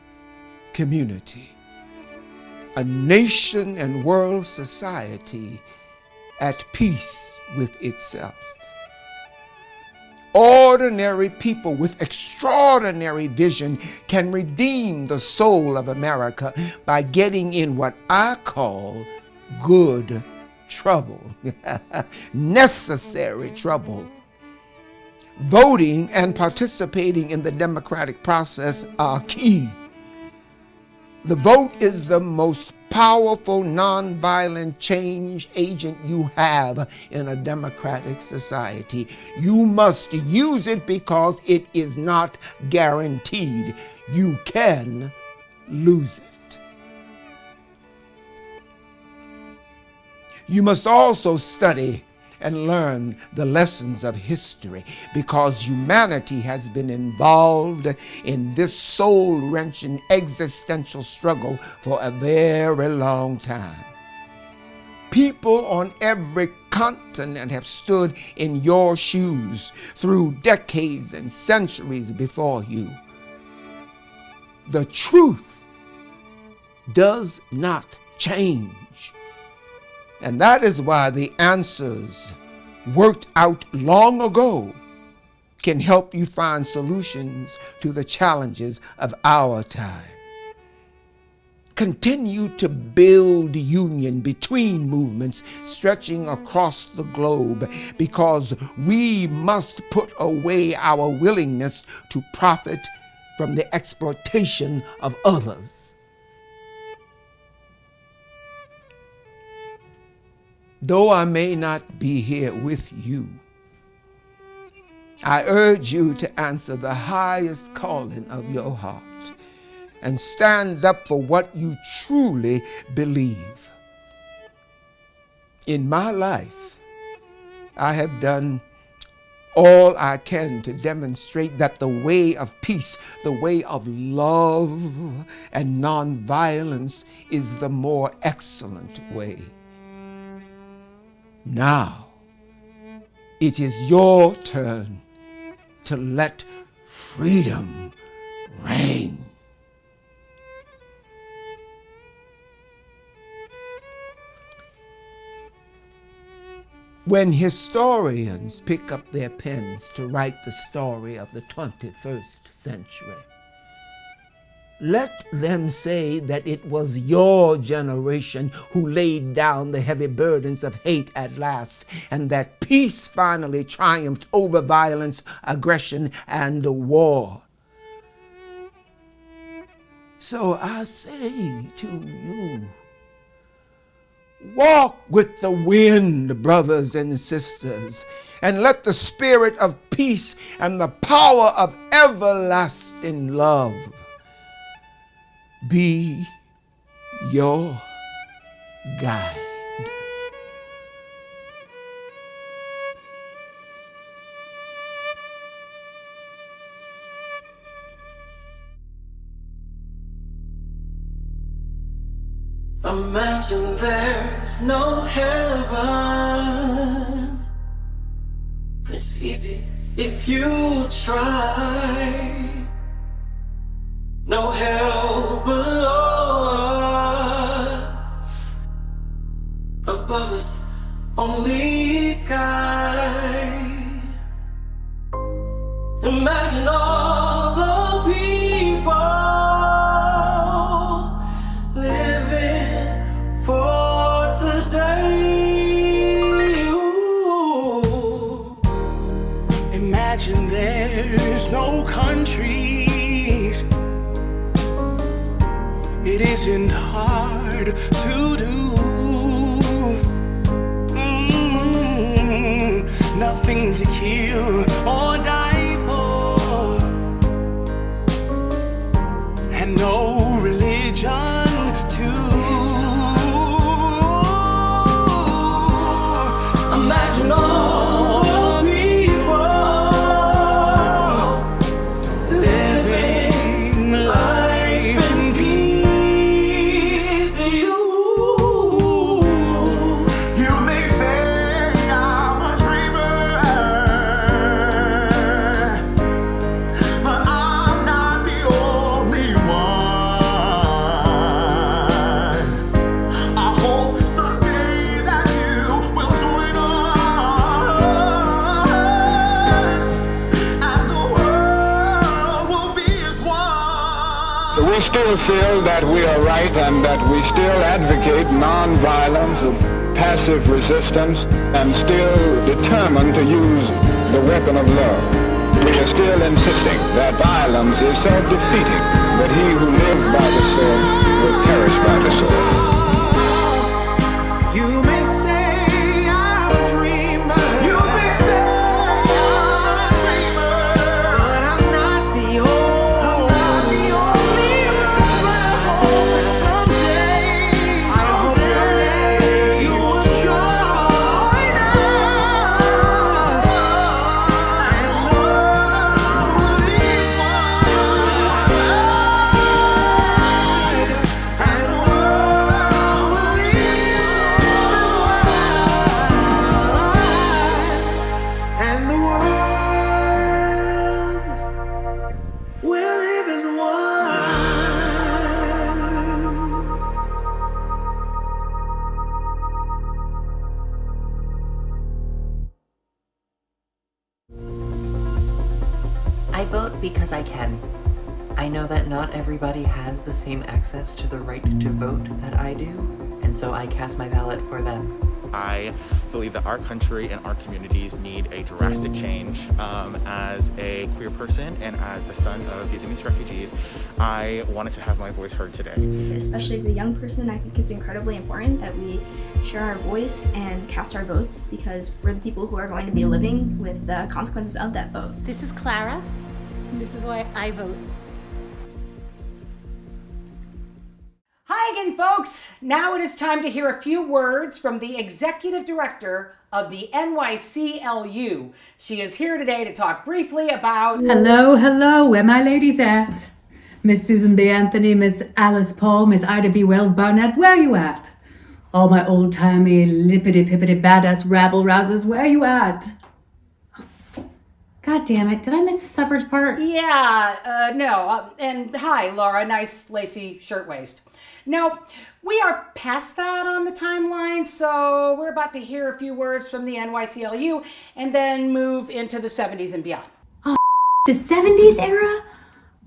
community. A nation and world society at peace with itself. Ordinary people with extraordinary vision can redeem the soul of America by getting in what I call good trouble, necessary trouble. Voting and participating in the democratic process are key. The vote is the most powerful nonviolent change agent you have in a democratic society. You must use it because it is not guaranteed. You can lose it. You must also study and learn the lessons of history, because humanity has been involved in this soul-wrenching existential struggle for a very long time. People on every continent have stood in your shoes through decades and centuries before you. The truth does not change. And that is why the answers worked out long ago can help you find solutions to the challenges of our time. Continue to build union between movements stretching across the globe, because we must put away our willingness to profit from the exploitation of others. Though I may not be here with you, I urge you to answer the highest calling of your heart and stand up for what you truly believe. In my life, I have done all I can to demonstrate that the way of peace, the way of love and nonviolence is the more excellent way. Now, it is your turn to let freedom reign. When historians pick up their pens to write the story of the 21st century, let them say that it was your generation who laid down the heavy burdens of hate at last, and that peace finally triumphed over violence, aggression, and war. So I say to you, walk with the wind, brothers and sisters, and let the spirit of peace and the power of everlasting love be your guide. Imagine there's no heaven. It's easy if you try. No hell below us. Above us, only sky. Imagine all the people living for today. Ooh. Imagine there's no countries. It isn't hard to do. Nothing to kill or die for, and no religion too. Imagine all the people living life in peace. You may say I'm a dreamer, but I'm not the only one. I hope someday that you will join us, and the world will be as one. We still feel that we are right and that we still advocate nonviolence, passive resistance, and still determined to use the weapon of love. We are still insisting that violence is self-defeating, but he who lives by the sword will perish by the sword. You may say I'm a dreamer. You may say I'm a dreamer, but I'm not the only one. But I hope that someday you will join us, and the world will be as one. And the world will be as one. And the world will live as one. because I can. I know that not everybody has the same access to the right to vote that I do, and so I cast my ballot for them. I believe that our country and our communities need a drastic change. As a queer person and as the son of Vietnamese refugees, I wanted to have my voice heard today. Especially as a young person, I think it's incredibly important that we share our voice and cast our votes because we're the people who are going to be living with the consequences of that vote. This is Clara, and this is why I vote. Hi again, folks. Now it is time to hear a few words from the executive director of the NYCLU. She is here today to talk briefly about... Hello, where my ladies at? Miss Susan B. Anthony, Miss Alice Paul, Miss Ida B. Wells Barnett, where you at? All my old-timey, lippity-pippity badass rabble-rousers, where you at? God damn it, did I miss the suffrage part? Yeah, no. And hi, Laura, nice lacy shirtwaist. No, we are past that on the timeline, so we're about to hear a few words from the NYCLU and then move into the 70s and beyond. Oh, the 70s era?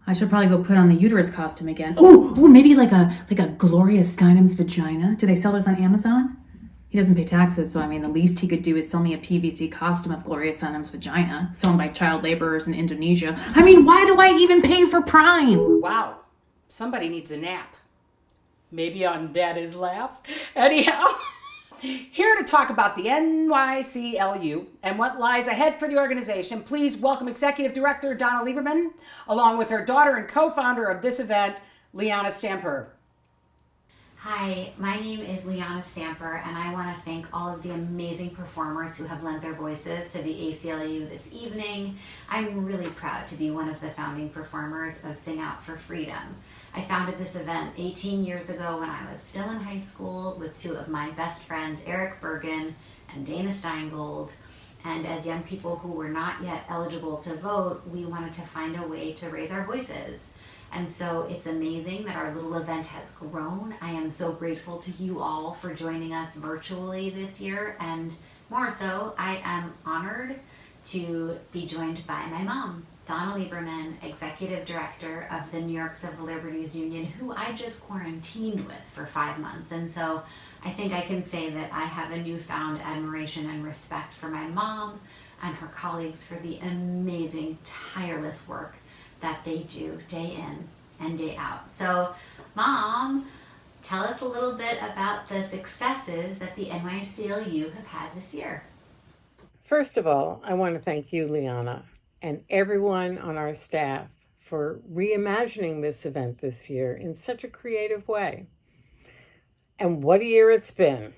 I should probably go put on the uterus costume again. Oh, maybe like a Gloria Steinem's vagina. Do they sell this on Amazon? He doesn't pay taxes, so I mean, the least he could do is sell me a PVC costume of Gloria Steinem's vagina, sewn by child laborers in Indonesia. I mean, why do I even pay for Prime? Wow, somebody needs a nap. Maybe on Daddy's lap. Anyhow, here to talk about the NYCLU and what lies ahead for the organization, please welcome Executive Director Donna Lieberman, along with her daughter and co-founder of this event, Liana Stamper. Hi, my name is Liana Stamper, and I want to thank all of the amazing performers who have lent their voices to the ACLU this evening. I'm really proud to be one of the founding performers of Sing Out for Freedom. I founded this event 18 years ago when I was still in high school with two of my best friends, Eric Bergen and Dana Steingold. And as young people who were not yet eligible to vote, we wanted to find a way to raise our voices. And so it's amazing that our little event has grown. I am so grateful to you all for joining us virtually this year. And more so, I am honored to be joined by my mom, Donna Lieberman, Executive Director of the New York Civil Liberties Union, who I just quarantined with for 5 months. And so I think I can say that I have a newfound admiration and respect for my mom and her colleagues for the amazing, tireless work that they do day in and day out. So, Mom, tell us a little bit about the successes that the NYCLU have had this year. First of all, I want to thank you, Liana, and everyone on our staff for reimagining this event this year in such a creative way. And what a year it's been.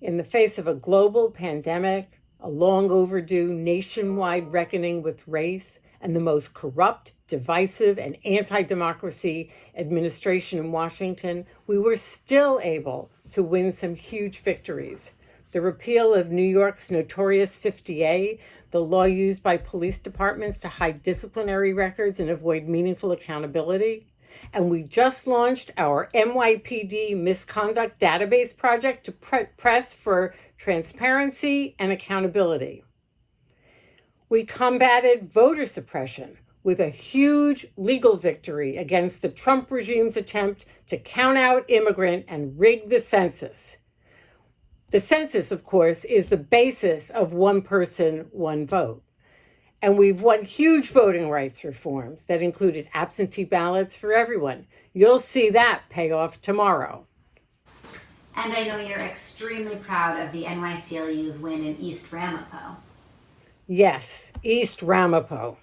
In the face of a global pandemic, a long overdue nationwide reckoning with race, and the most corrupt, divisive, and anti-democracy administration in Washington, we were still able to win some huge victories. The repeal of New York's notorious 50A, the law used by police departments to hide disciplinary records and avoid meaningful accountability. And we just launched our NYPD misconduct database project to press for transparency and accountability. We combated voter suppression with a huge legal victory against the Trump regime's attempt to count out immigrant and rig the census. The census, of course, is the basis of one person, one vote. And we've won huge voting rights reforms that included absentee ballots for everyone. You'll see that pay off tomorrow. And I know you're extremely proud of the NYCLU's win in East Ramapo. Yes, East Ramapo,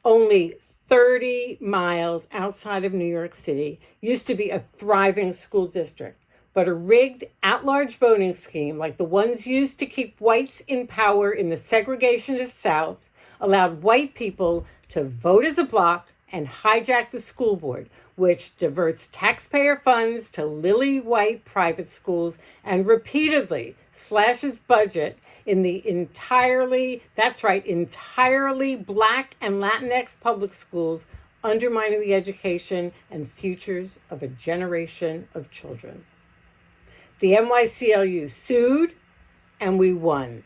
only 30 miles outside of New York City, used to be a thriving school district. But a rigged at-large voting scheme like the ones used to keep whites in power in the segregationist South allowed white people to vote as a bloc and hijack the school board, which diverts taxpayer funds to lily white private schools and repeatedly slashes budget in the entirely Black and Latinx public schools, undermining the education and futures of a generation of children. The NYCLU sued, and we won.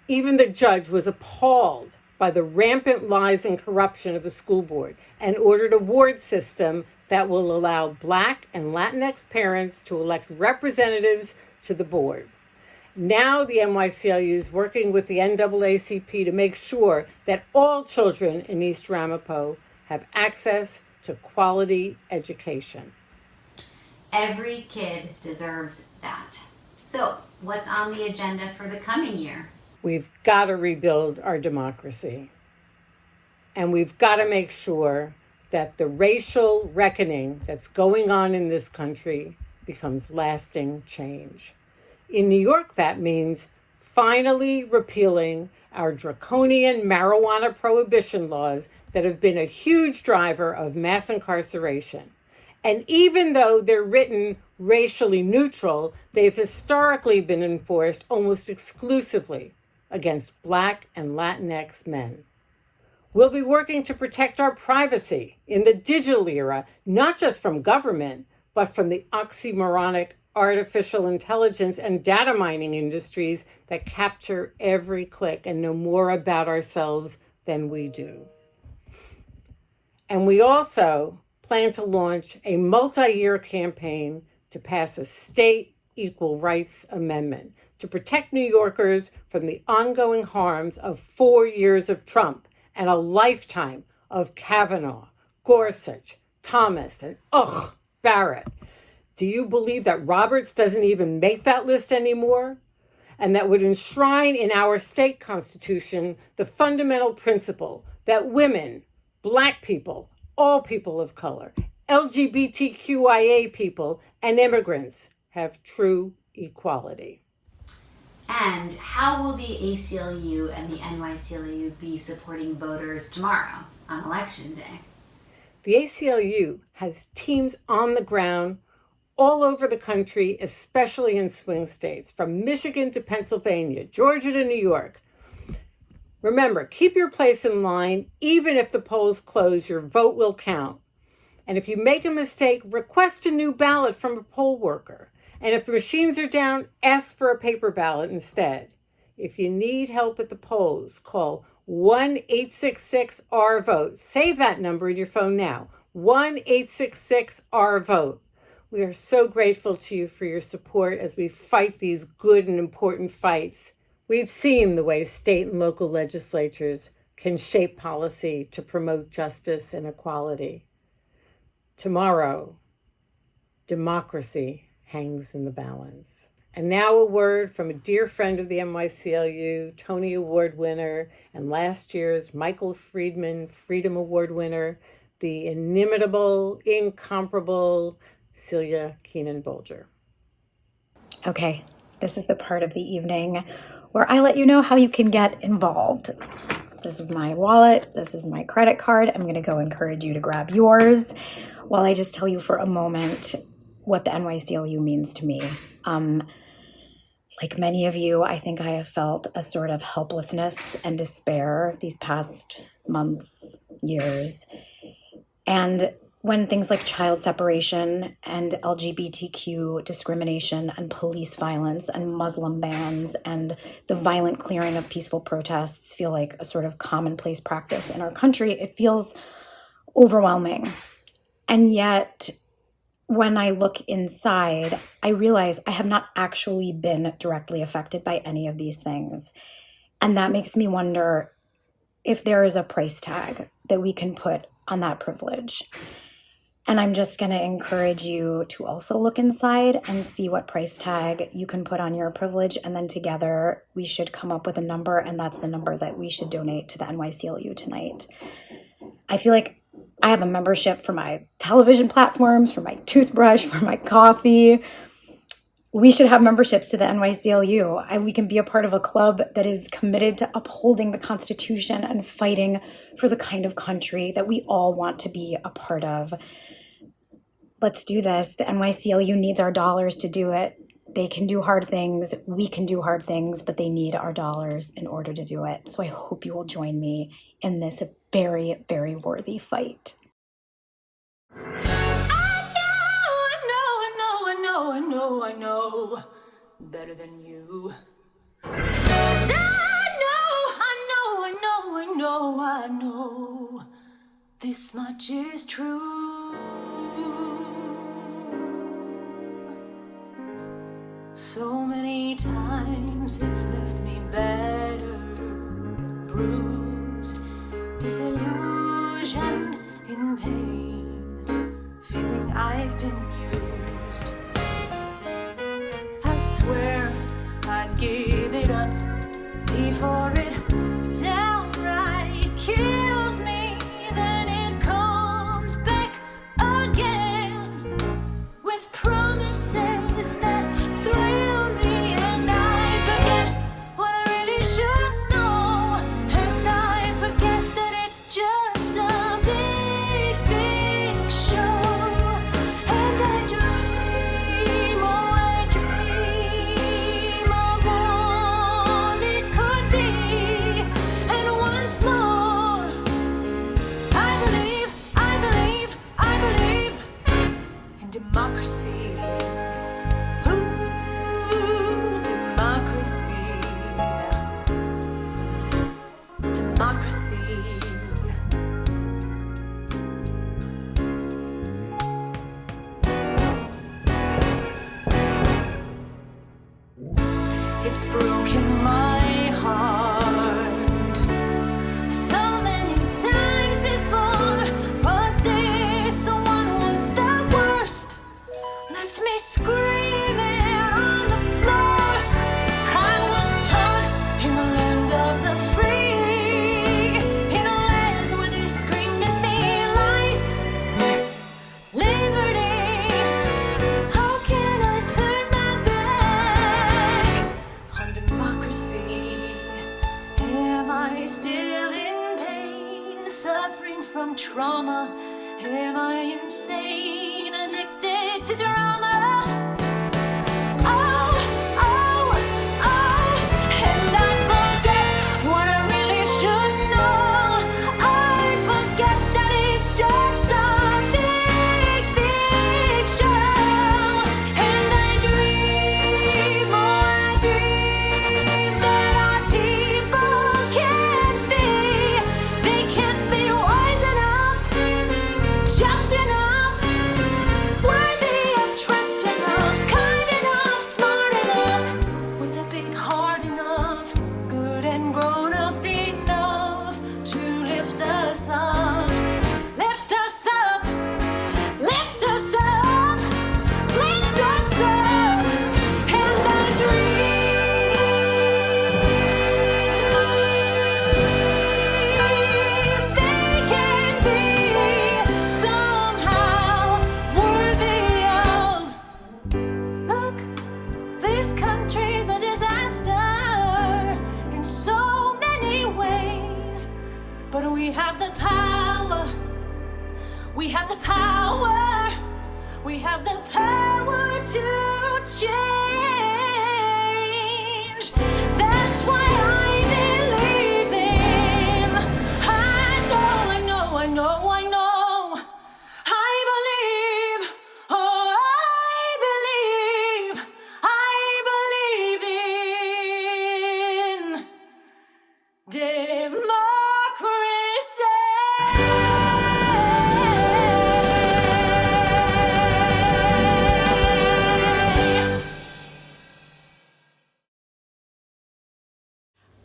Even the judge was appalled by by the rampant lies and corruption of the school board and ordered a ward system that will allow Black and Latinx parents to elect representatives to the board. Now the NYCLU is working with the NAACP to make sure that all children in East Ramapo have access to quality education. Every kid deserves that. So, what's on the agenda for the coming year? We've got to rebuild our democracy. And we've got to make sure that the racial reckoning that's going on in this country becomes lasting change. In New York, that means finally repealing our draconian marijuana prohibition laws that have been a huge driver of mass incarceration. And even though they're written racially neutral, they've historically been enforced almost exclusively against Black and Latinx men. We'll be working to protect our privacy in the digital era, not just from government, but from the oxymoronic artificial intelligence and data mining industries that capture every click and know more about ourselves than we do. And we also plan to launch a multi-year campaign to pass a state equal rights amendment to protect New Yorkers from the ongoing harms of 4 years of Trump and a lifetime of Kavanaugh, Gorsuch, Thomas, and Barrett. Do you believe that Roberts doesn't even make that list anymore? And that would enshrine in our state constitution the fundamental principle that women, Black people, all people of color, LGBTQIA people, and immigrants have true equality. And how will the ACLU and the NYCLU be supporting voters tomorrow on Election Day? The ACLU has teams on the ground all over the country, especially in swing states, from Michigan to Pennsylvania, Georgia to New York. Remember, keep your place in line. Even if the polls close, your vote will count. And if you make a mistake, request a new ballot from a poll worker. And if the machines are down, ask for a paper ballot instead. If you need help at the polls, call 1-866-R-VOTE. Save that number in your phone now, 1-866-R-VOTE. We are so grateful to you for your support as we fight these good and important fights. We've seen the way state and local legislatures can shape policy to promote justice and equality. Tomorrow, democracy hangs in the balance. And now a word from a dear friend of the NYCLU, Tony Award winner, and last year's Michael Friedman Freedom Award winner, the inimitable, incomparable Celia Keenan-Bolger. Okay, this is the part of the evening where I let you know how you can get involved. This is my wallet. This is my credit card. I'm going to go encourage you to grab yours while I just tell you for a moment what the NYCLU means to me. Like many of you, I think I have felt a sort of helplessness and despair these past months, years. And when things like child separation and LGBTQ discrimination and police violence and Muslim bans and the violent clearing of peaceful protests feel like a sort of commonplace practice in our country, it feels overwhelming. And yet, when I look inside, I realize I have not actually been directly affected by any of these things. And that makes me wonder if there is a price tag that we can put on that privilege. And I'm just going to encourage you to also look inside and see what price tag you can put on your privilege. And then together we should come up with a number, and that's the number that we should donate to the NYCLU tonight. I feel like I have a membership for my television platforms, for my toothbrush, for my coffee. We should have memberships to the NYCLU. We can be a part of a club that is committed to upholding the Constitution and fighting for the kind of country that we all want to be a part of. Let's do this. The NYCLU needs our dollars to do it. They can do hard things. We can do hard things, but they need our dollars in order to do it. So I hope you will join me in this very, very worthy fight. I know better than you. I know know this much is true. So many times it's left me battered, bruised, disillusioned, in pain, feeling I've been used. I swear I'd give it up before it downright kills me. Then it comes back again with promises that thrill me, and I forget what I really should know, and I forget that it's just a big, big show, and I dream, oh I dream of all it could be, and once more I believe in democracy. Ooh, democracy. Democracy. It's broken my heart so many times before, but this one was the worst. Left me screaming on the floor. I was taught in the land of the free, in a land where they screamed at me life, liberty. How can I turn my back on democracy? Am I still in pain, suffering from trauma? Am I insane, addicted to drama? Oh, oh, oh, and I forget what I really should know. I forget that it's just a big, big show, and I dream, oh I dream that our people can be, they can be wise enough, just enough, worthy of trust enough, kind enough, smart enough, with a big heart enough, good and grown up enough to lift us up, lift us up, lift us up, lift us up, and I dream they can be somehow worthy of. Look, this country's a disaster in so many ways, but we have the power, we have the power, we have the power to change. That's why I believe in. I know, I know, I know, I know. I believe, oh, I believe in democracy.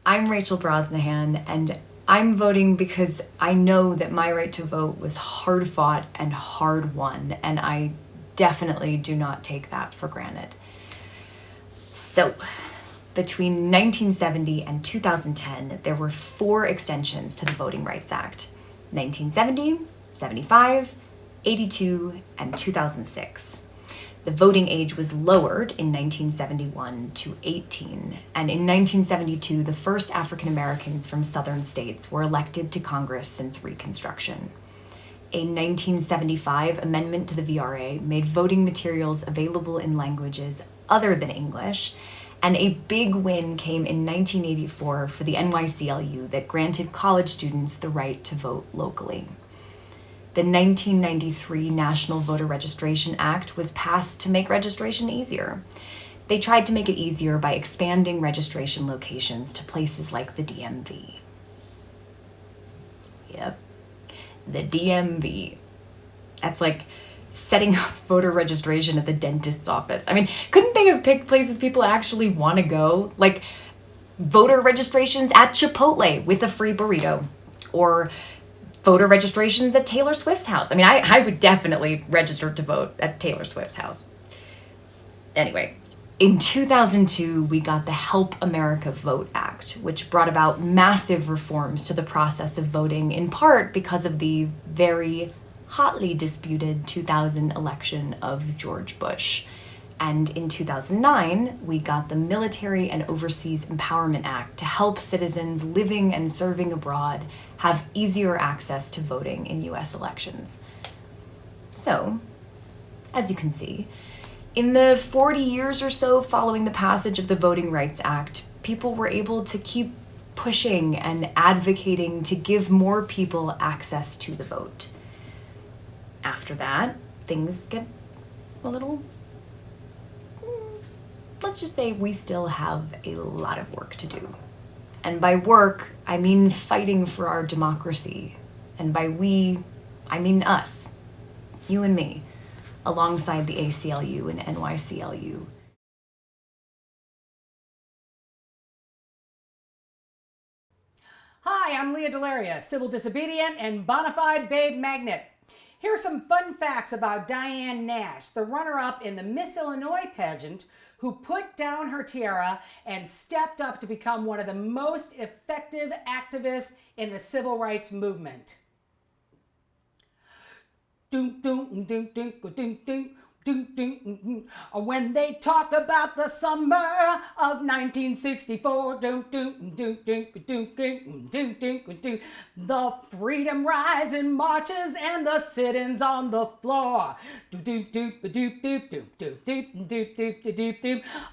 I'm Rachel Brosnahan, and I'm voting because I know that my right to vote was hard fought and hard won, and I definitely do not take that for granted. So, between 1970 and 2010, there were 4 extensions to the Voting Rights Act: 1970, 75, 82, and 2006. The voting age was lowered in 1971 to 18, and in 1972, the first African Americans from southern states were elected to Congress since Reconstruction. A 1975 amendment to the VRA made voting materials available in languages other than English, and a big win came in 1984 for the NYCLU that granted college students the right to vote locally. The 1993 National Voter Registration Act was passed to make registration easier. They tried to make it easier by expanding registration locations to places like the DMV. Yep. The DMV. That's like setting up voter registration at the dentist's office. I mean, couldn't they have picked places people actually want to go? Like voter registrations at Chipotle with a free burrito, or voter registrations at Taylor Swift's house. I mean, I would definitely register to vote at Taylor Swift's house. Anyway, in 2002, we got the Help America Vote Act, which brought about massive reforms to the process of voting, in part because of the very hotly disputed 2000 election of George Bush. And in 2009, we got the Military and Overseas Empowerment Act to help citizens living and serving abroad have easier access to voting in US elections. So, as you can see, in the 40 years or so following the passage of the Voting Rights Act, people were able to keep pushing and advocating to give more people access to the vote. After that, things get a little... let's just say we still have a lot of work to do. And by work, I mean fighting for our democracy. And by we, I mean us, you and me, alongside the ACLU and NYCLU. Hi, I'm Lea DeLaria, civil disobedient and bona fide babe magnet. Here are some fun facts about Diane Nash, the runner-up in the Miss Illinois pageant, who put down her tiara and stepped up to become one of the most effective activists in the civil rights movement. When they talk about the summer of 1964, the freedom rides and marches and the sit-ins on the floor.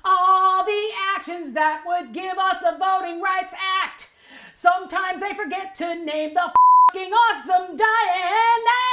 All the actions that would give us the Voting Rights Act. Sometimes they forget to name the fucking awesome Diane Nash.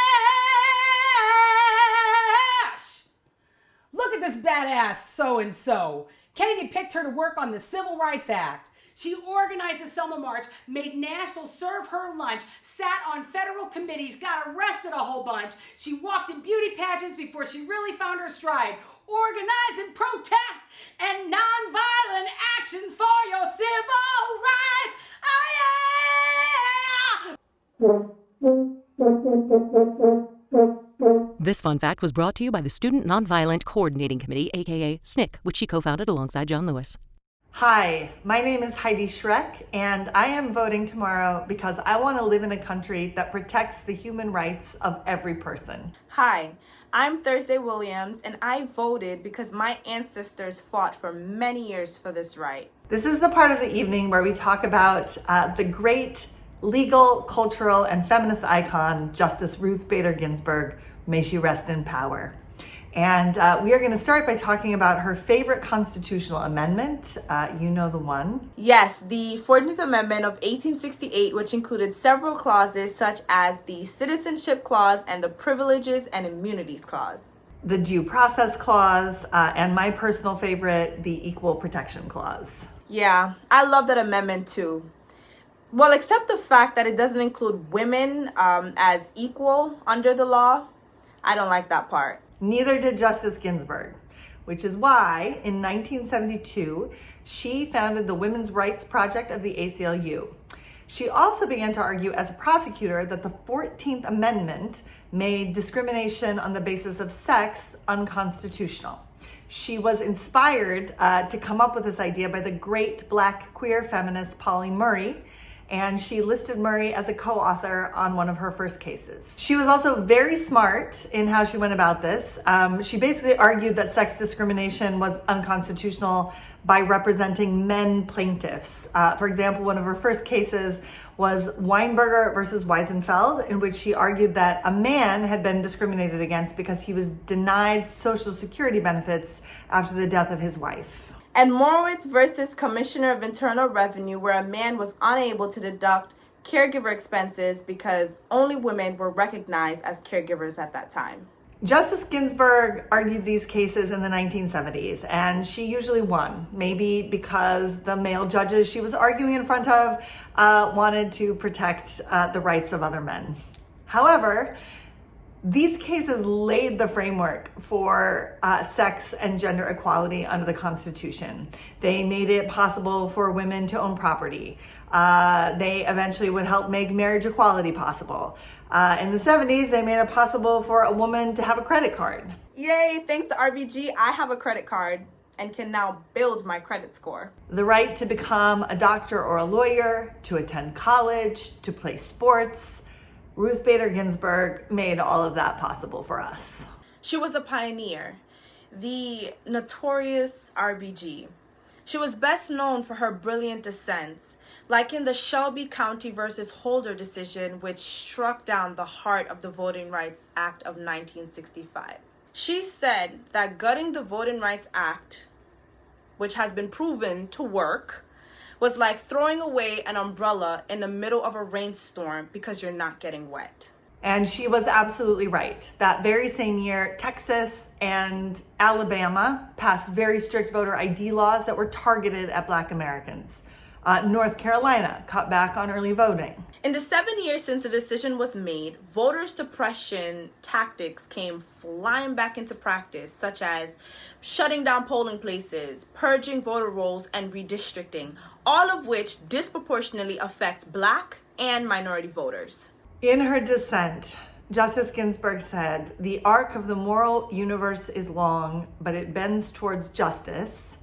Look at this badass so-and-so. Kennedy picked her to work on the Civil Rights Act. She organized the Selma March, made Nashville serve her lunch, sat on federal committees, got arrested a whole bunch. She walked in beauty pageants before she really found her stride. Organizing protests and nonviolent actions for your civil rights. This fun fact was brought to you by the Student Nonviolent Coordinating Committee, aka SNCC, which she co-founded alongside John Lewis. Hi, my name is Heidi Schreck, and I am voting tomorrow because I want to live in a country that protects the human rights of every person. Hi, I'm Thursday Williams, and I voted because my ancestors fought for many years for this right. This is the part of the evening where we talk about the great legal, cultural, and feminist icon, Justice Ruth Bader Ginsburg. May she rest in power. And we are going to start by talking about her favorite constitutional amendment. You know the one. Yes, the 14th Amendment of 1868, which included several clauses such as the Citizenship Clause and the Privileges and Immunities Clause. The Due Process Clause, and my personal favorite, the Equal Protection Clause. Yeah, I love that amendment too. Well, except the fact that it doesn't include women as equal under the law. I don't like that part. Neither did Justice Ginsburg, which is why in 1972, she founded the Women's Rights Project of the ACLU. She also began to argue as a prosecutor that the 14th Amendment made discrimination on the basis of sex unconstitutional. She was inspired to come up with this idea by the great Black queer feminist Pauline Murray, and she listed Murray as a co-author on one of her first cases. She was also very smart in how she went about this. She basically argued that sex discrimination was unconstitutional by representing men plaintiffs. For example, one of her first cases was Weinberger versus Weisenfeld, in which she argued that a man had been discriminated against because he was denied Social Security benefits after the death of his wife. And Morowitz versus Commissioner of Internal Revenue, where a man was unable to deduct caregiver expenses because only women were recognized as caregivers at that time. Justice Ginsburg argued these cases in the 1970s, and she usually won, maybe because the male judges she was arguing in front of wanted to protect the rights of other men. However, these cases laid the framework for sex and gender equality under the Constitution. They made it possible for women to own property. They eventually would help make marriage equality possible. In the 70s, they made it possible for a woman to have a credit card. Yay, thanks to RBG, I have a credit card and can now build my credit score. The right to become a doctor or a lawyer, to attend college, to play sports. Ruth Bader Ginsburg made all of that possible for us. She was a pioneer, the notorious RBG. She was best known for her brilliant dissents, like in the Shelby County versus Holder decision, which struck down the heart of the Voting Rights Act of 1965. She said that gutting the Voting Rights Act, which has been proven to work, was like throwing away an umbrella in the middle of a rainstorm because you're not getting wet. And she was absolutely right. That very same year, Texas and Alabama passed very strict voter ID laws that were targeted at Black Americans. North Carolina cut back on early voting. In the 7 years since the decision was made, voter suppression tactics came flying back into practice, such as shutting down polling places, purging voter rolls, and redistricting, all of which disproportionately affect Black and minority voters. In her dissent, Justice Ginsburg said, "The arc of the moral universe is long, but it bends towards justice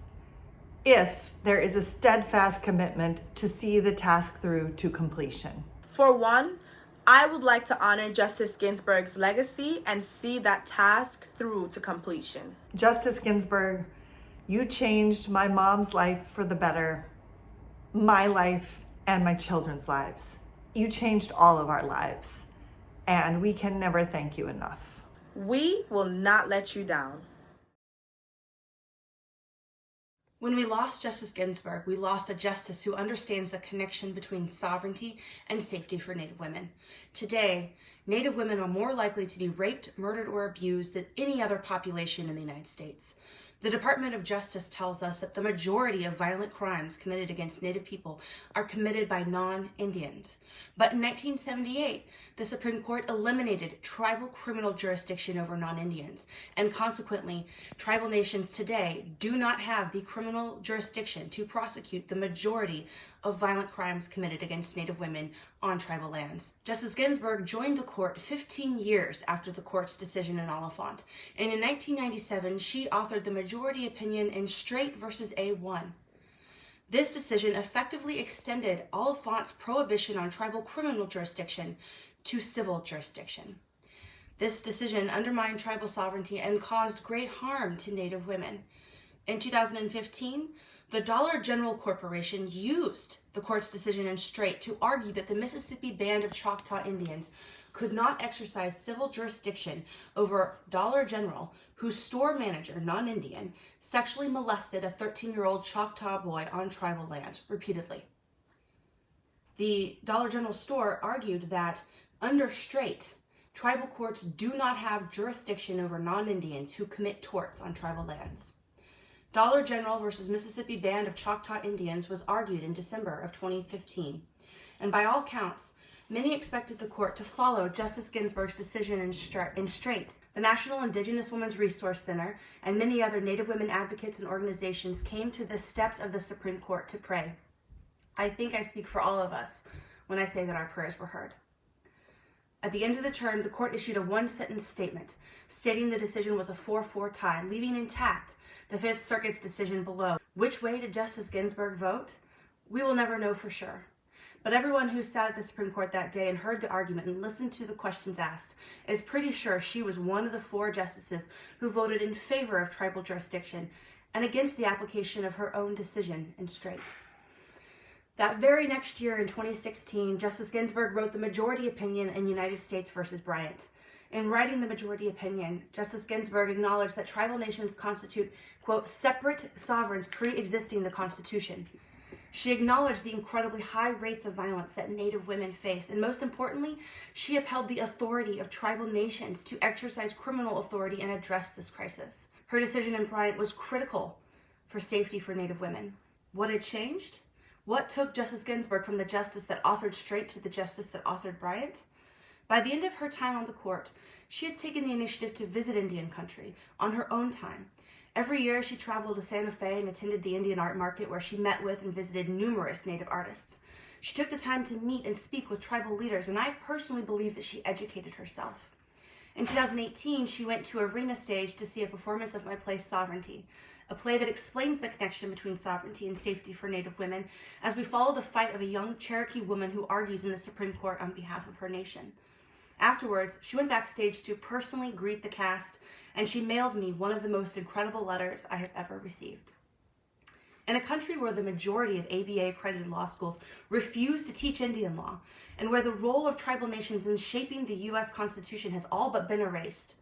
if there is a steadfast commitment to see the task through to completion." For one, I would like to honor Justice Ginsburg's legacy and see that task through to completion. Justice Ginsburg, you changed my mom's life for the better, my life and my children's lives. You changed all of our lives, and we can never thank you enough. We will not let you down. When we lost Justice Ginsburg, we lost a justice who understands the connection between sovereignty and safety for Native women. Today, Native women are more likely to be raped, murdered, or abused than any other population in the United States. The Department of Justice tells us that the majority of violent crimes committed against Native people are committed by non-Indians. But in 1978, the Supreme Court eliminated tribal criminal jurisdiction over non-Indians, and consequently, tribal nations today do not have the criminal jurisdiction to prosecute the majority of violent crimes committed against Native women on tribal lands. Justice Ginsburg joined the court 15 years after the court's decision in Oliphant, and in 1997, she authored the majority opinion in Strait versus A1. This decision effectively extended Oliphant's prohibition on tribal criminal jurisdiction to civil jurisdiction. This decision undermined tribal sovereignty and caused great harm to Native women. In 2015, the Dollar General Corporation used the court's decision in Strait to argue that the Mississippi Band of Choctaw Indians could not exercise civil jurisdiction over Dollar General, whose store manager, non-Indian, sexually molested a 13-year-old Choctaw boy on tribal land repeatedly. The Dollar General store argued that under Strait, tribal courts do not have jurisdiction over non-Indians who commit torts on tribal lands. Dollar General versus Mississippi Band of Choctaw Indians was argued in December of 2015, and by all counts, many expected the court to follow Justice Ginsburg's decision in Strait. The National Indigenous Women's Resource Center and many other Native women advocates and organizations came to the steps of the Supreme Court to pray. I think I speak for all of us when I say that our prayers were heard. At the end of the term, the court issued a one-sentence statement stating the decision was a 4-4 tie, leaving intact the Fifth Circuit's decision below. Which way did Justice Ginsburg vote? We will never know for sure. But everyone who sat at the Supreme Court that day and heard the argument and listened to the questions asked is pretty sure she was one of the 4 justices who voted in favor of tribal jurisdiction and against the application of her own decision in Strait. That very next year in 2016, Justice Ginsburg wrote the majority opinion in United States versus Bryant. In writing the majority opinion, Justice Ginsburg acknowledged that tribal nations constitute, quote, separate sovereigns pre-existing the Constitution. She acknowledged the incredibly high rates of violence that Native women face, and most importantly, she upheld the authority of tribal nations to exercise criminal authority and address this crisis. Her decision in Bryant was critical for safety for Native women. What had changed? What took Justice Ginsburg from the justice that authored Strait to the justice that authored Bryant? By the end of her time on the court, she had taken the initiative to visit Indian country on her own time. Every year, she traveled to Santa Fe and attended the Indian art market, where she met with and visited numerous Native artists. She took the time to meet and speak with tribal leaders, and I personally believe that she educated herself. In 2018, she went to Arena Stage to see a performance of my play Sovereignty, a play that explains the connection between sovereignty and safety for Native women as we follow the fight of a young Cherokee woman who argues in the Supreme Court on behalf of her nation. Afterwards, she went backstage to personally greet the cast, and she mailed me one of the most incredible letters I have ever received. In a country where the majority of ABA-accredited law schools refuse to teach Indian law, and where the role of tribal nations in shaping the U.S. Constitution has all but been erased,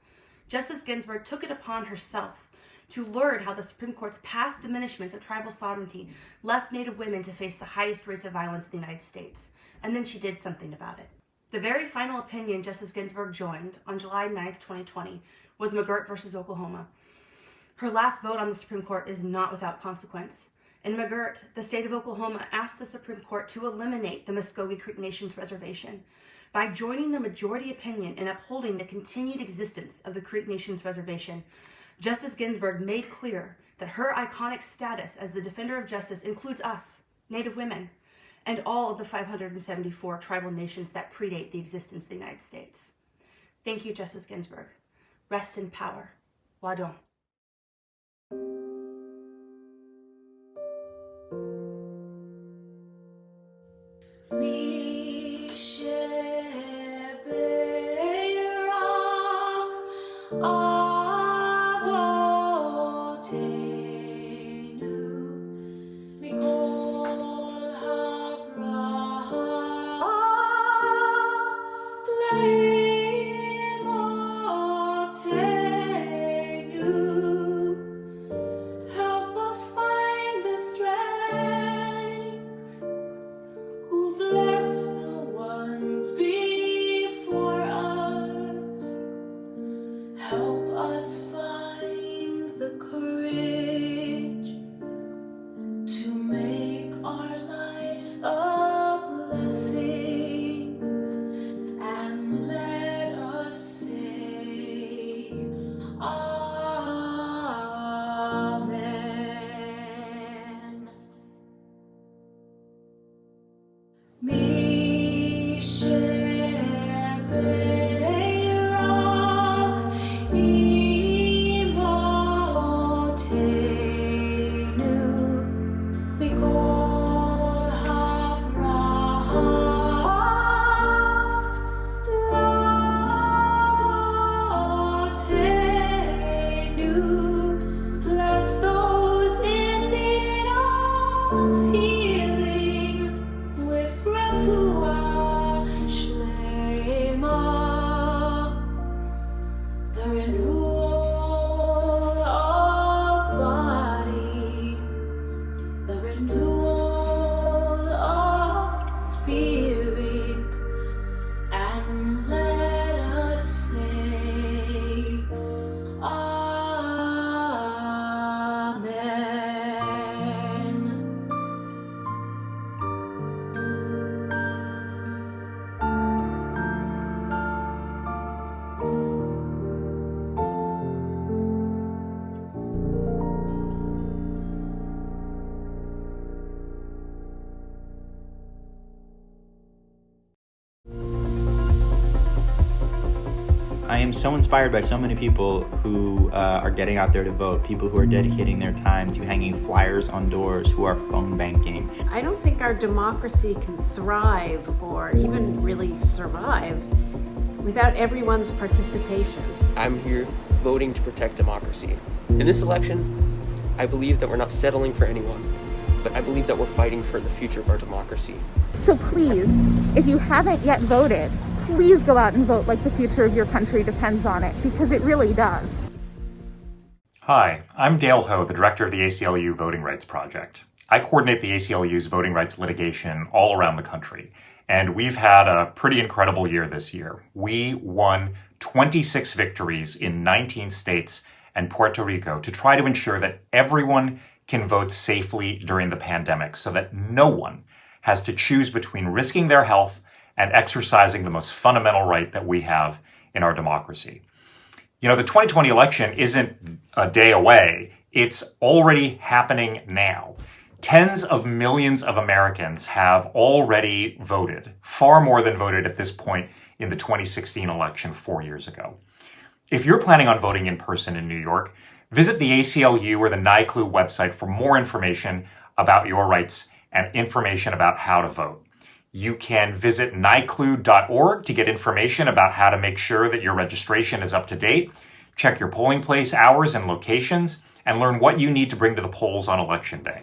Justice Ginsburg took it upon herself to learn how the Supreme Court's past diminishments of tribal sovereignty left Native women to face the highest rates of violence in the United States, and then she did something about it. The very final opinion Justice Ginsburg joined on July 9th, 2020, was McGirt versus Oklahoma. Her last vote on the Supreme Court is not without consequence. In McGirt, the state of Oklahoma asked the Supreme Court to eliminate the Muskogee Creek Nation's reservation. By joining the majority opinion and upholding the continued existence of the Creek Nation's reservation, Justice Ginsburg made clear that her iconic status as the defender of justice includes us, Native women, and all of the 574 tribal nations that predate the existence of the United States. Thank you, Justice Ginsburg. Rest in power. Wadon. I am so inspired by so many people who are getting out there to vote, people who are dedicating their time to hanging flyers on doors, who are phone banking. I don't think our democracy can thrive or even really survive without everyone's participation. I'm here voting to protect democracy. In this election, I believe that we're not settling for anyone, but I believe that we're fighting for the future of our democracy. So please, if you haven't yet voted, please go out and vote like the future of your country depends on it, because it really does. Hi, I'm Dale Ho, the director of the ACLU Voting Rights Project. I coordinate the ACLU's voting rights litigation all around the country, and we've had a pretty incredible year this year. We won 26 victories in 19 states and Puerto Rico to try to ensure that everyone can vote safely during the pandemic so that no one has to choose between risking their health and exercising the most fundamental right that we have in our democracy. You know, the 2020 election isn't a day away. It's already happening now. Tens of millions of Americans have already voted, far more than voted at this point in the 2016 election 4 years ago. If you're planning on voting in person in New York, visit the ACLU or the NYCLU website for more information about your rights and information about how to vote. You can visit nyclu.org to get information about how to make sure that your registration is up to date, check your polling place hours and locations, and learn what you need to bring to the polls on Election Day.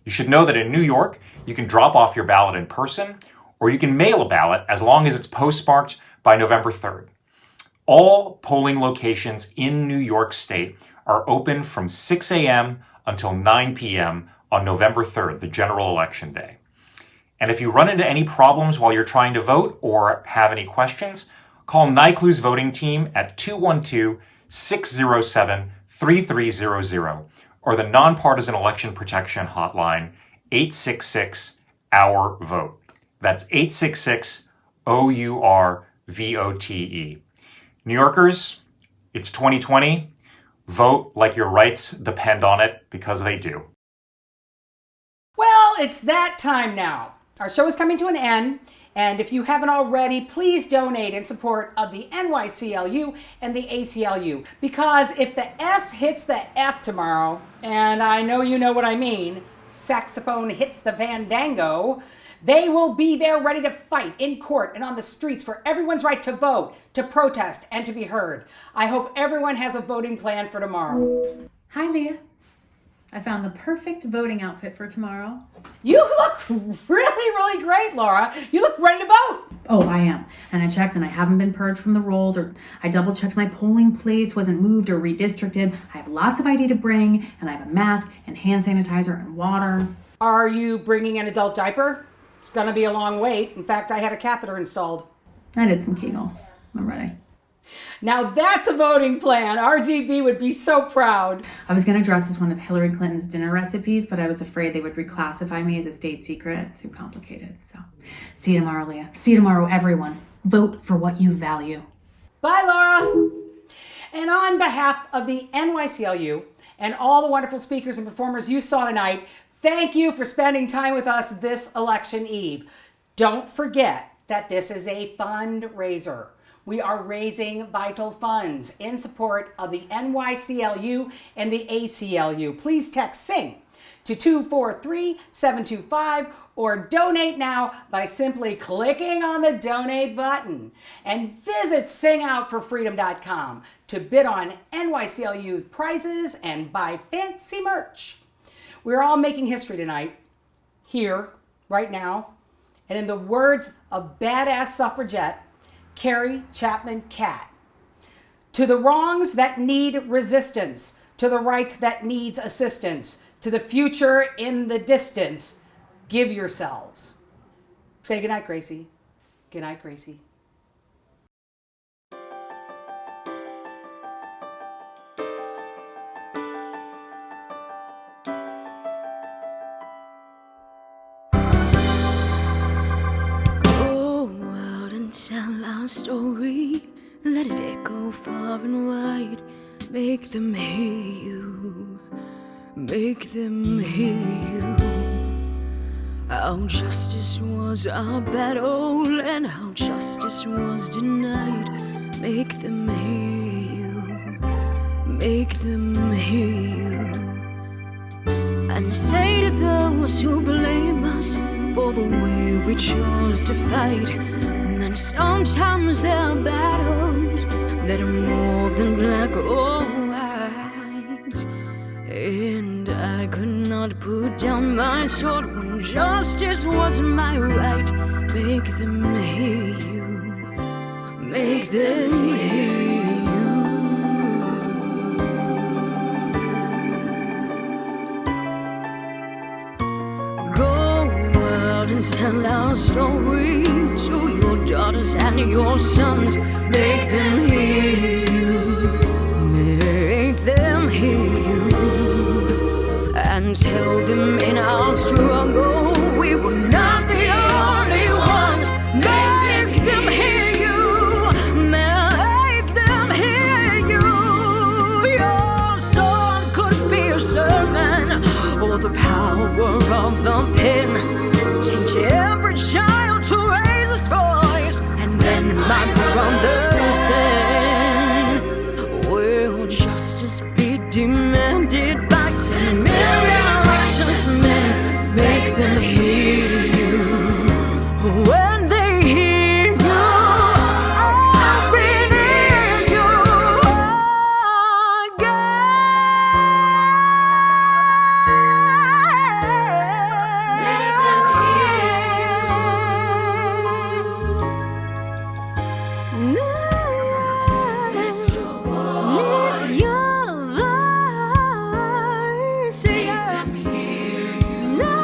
You should know that in New York, you can drop off your ballot in person, or you can mail a ballot as long as it's postmarked by November 3rd. All polling locations in New York State are open from 6 a.m. until 9 p.m. on November 3rd, the general election day. And if you run into any problems while you're trying to vote or have any questions, call NYCLU's voting team at 212-607-3300 or the Nonpartisan Election Protection Hotline, 866-OUR-VOTE. That's 866-OUR-VOTE. New Yorkers, it's 2020. Vote like your rights depend on it, because they do. Well, it's that time now. Our show is coming to an end, and if you haven't already, please donate in support of the NYCLU and the ACLU, because if the S hits the F tomorrow, and I know you know what I mean, saxophone hits the fandango, they will be there ready to fight in court and on the streets for everyone's right to vote, to protest, and to be heard. I hope everyone has a voting plan for tomorrow. Hi, Leah. I found the perfect voting outfit for tomorrow. You look really great, Laura. You look ready to vote. Oh, I am. And I checked and I haven't been purged from the rolls, or I double checked my polling place wasn't moved or redistricted. I have lots of ID to bring, and I have a mask and hand sanitizer and water. Are you bringing an adult diaper? It's gonna be a long wait. In fact, I had a catheter installed. I did some Kegels. I'm ready. Now that's a voting plan. RGB would be so proud. I was gonna dress as one of Hillary Clinton's dinner recipes, but I was afraid they would reclassify me as a state secret. Too complicated. So, see you tomorrow, Leah. See you tomorrow, everyone. Vote for what you value. Bye, Laura. And on behalf of the NYCLU and all the wonderful speakers and performers you saw tonight, thank you for spending time with us this election eve. Don't forget that this is a fundraiser. We are raising vital funds in support of the NYCLU and the ACLU. Please text SING to 243-725 or donate now by simply clicking on the donate button. And visit singoutforfreedom.com to bid on NYCLU prizes and buy fancy merch. We're all making history tonight, here, right now, and in the words of badass suffragette Carrie Chapman Catt, to the wrongs that need resistance, to the right that needs assistance, to the future in the distance, give yourselves. Say goodnight, Gracie. Goodnight, Gracie. Tell our story, let it echo far and wide. Make them hear you, make them hear you. How justice was our battle and how justice was denied. Make them hear you, make them hear you. And say to those who blame us for the way we chose to fight, and sometimes there are battles that are more than black or white. And I could not put down my sword when justice was my right. Make them hear you, make them hear you. tell our story to your daughters and your sons. Make them hear you. Make them hear you. And tell them in our struggle we were not the only ones. Make them hear you. Make them hear you. Your song could be a sermon or the power of the pen. Teach every child to raise his voice. And then, my brothers, then will justice be demanded by 10 million righteous men. Make them hear you. When they hear you, I'll be near you again. Lift your voice, yeah. Make them hear you.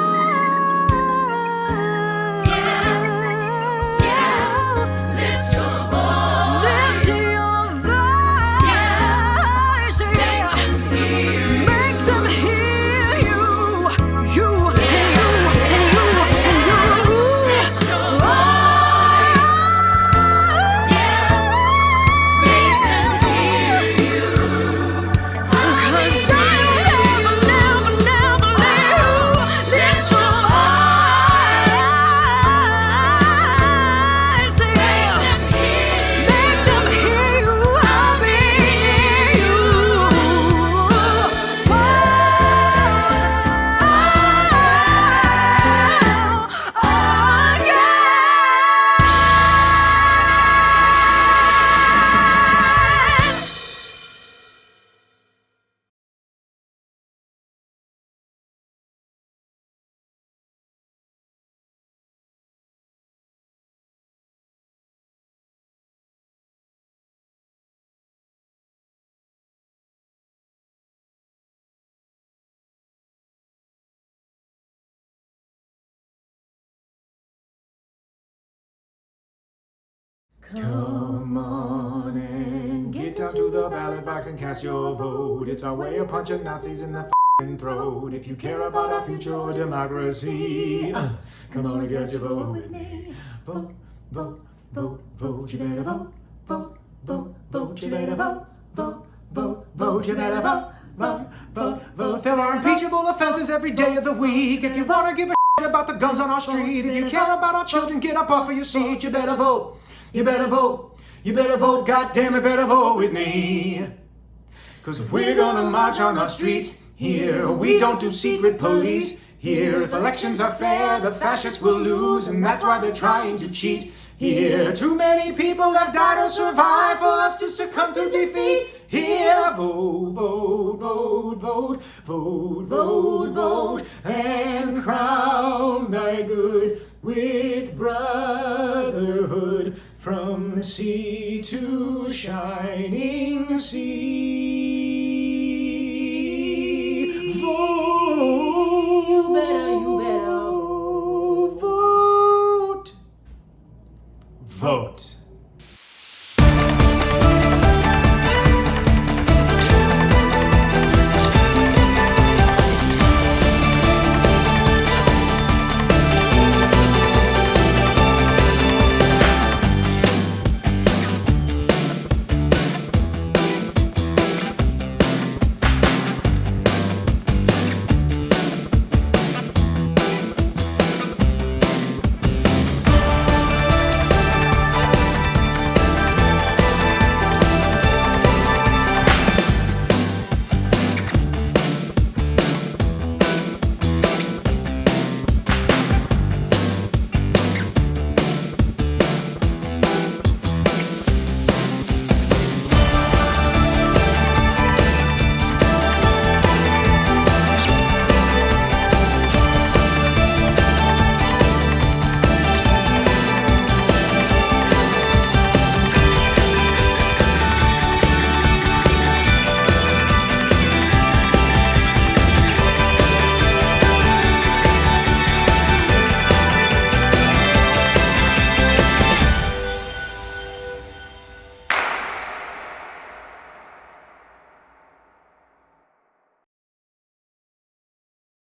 Lift your voice. Lift your voice, yeah. Make them hear you. You and you and you and you. Lift your voice, yeah. Make them hear you. 'Cause I'll never, never, never leave you. Lift your voice, yeah. Make them hear you. I'll be near you. Come on and get down to the ballot box and cast your vote. It's our way of punching Nazis in the f***ing throat. If you care about our future or democracy, come on and get your vote with me. Vote, vote, vote, vote, you better vote. Vote, vote, vote, you better vote. Vote, vote, vote, you better vote. Vote, vote, vote. There are impeachable offenses every day of the week. If you want to give a shit about the guns on our street, if you care about our children, get up off of your seat. You better vote. You better vote. You better vote. Goddamn it, better vote with me. 'Cause if we're gonna march on our streets here, we don't do secret police here. If elections are fair, the fascists will lose, and that's why they're trying to cheat here. Too many people have died or survived for us to succumb to defeat here. Vote, vote, vote, vote, vote, vote, vote, and crown thy good with brotherhood from sea to shining sea.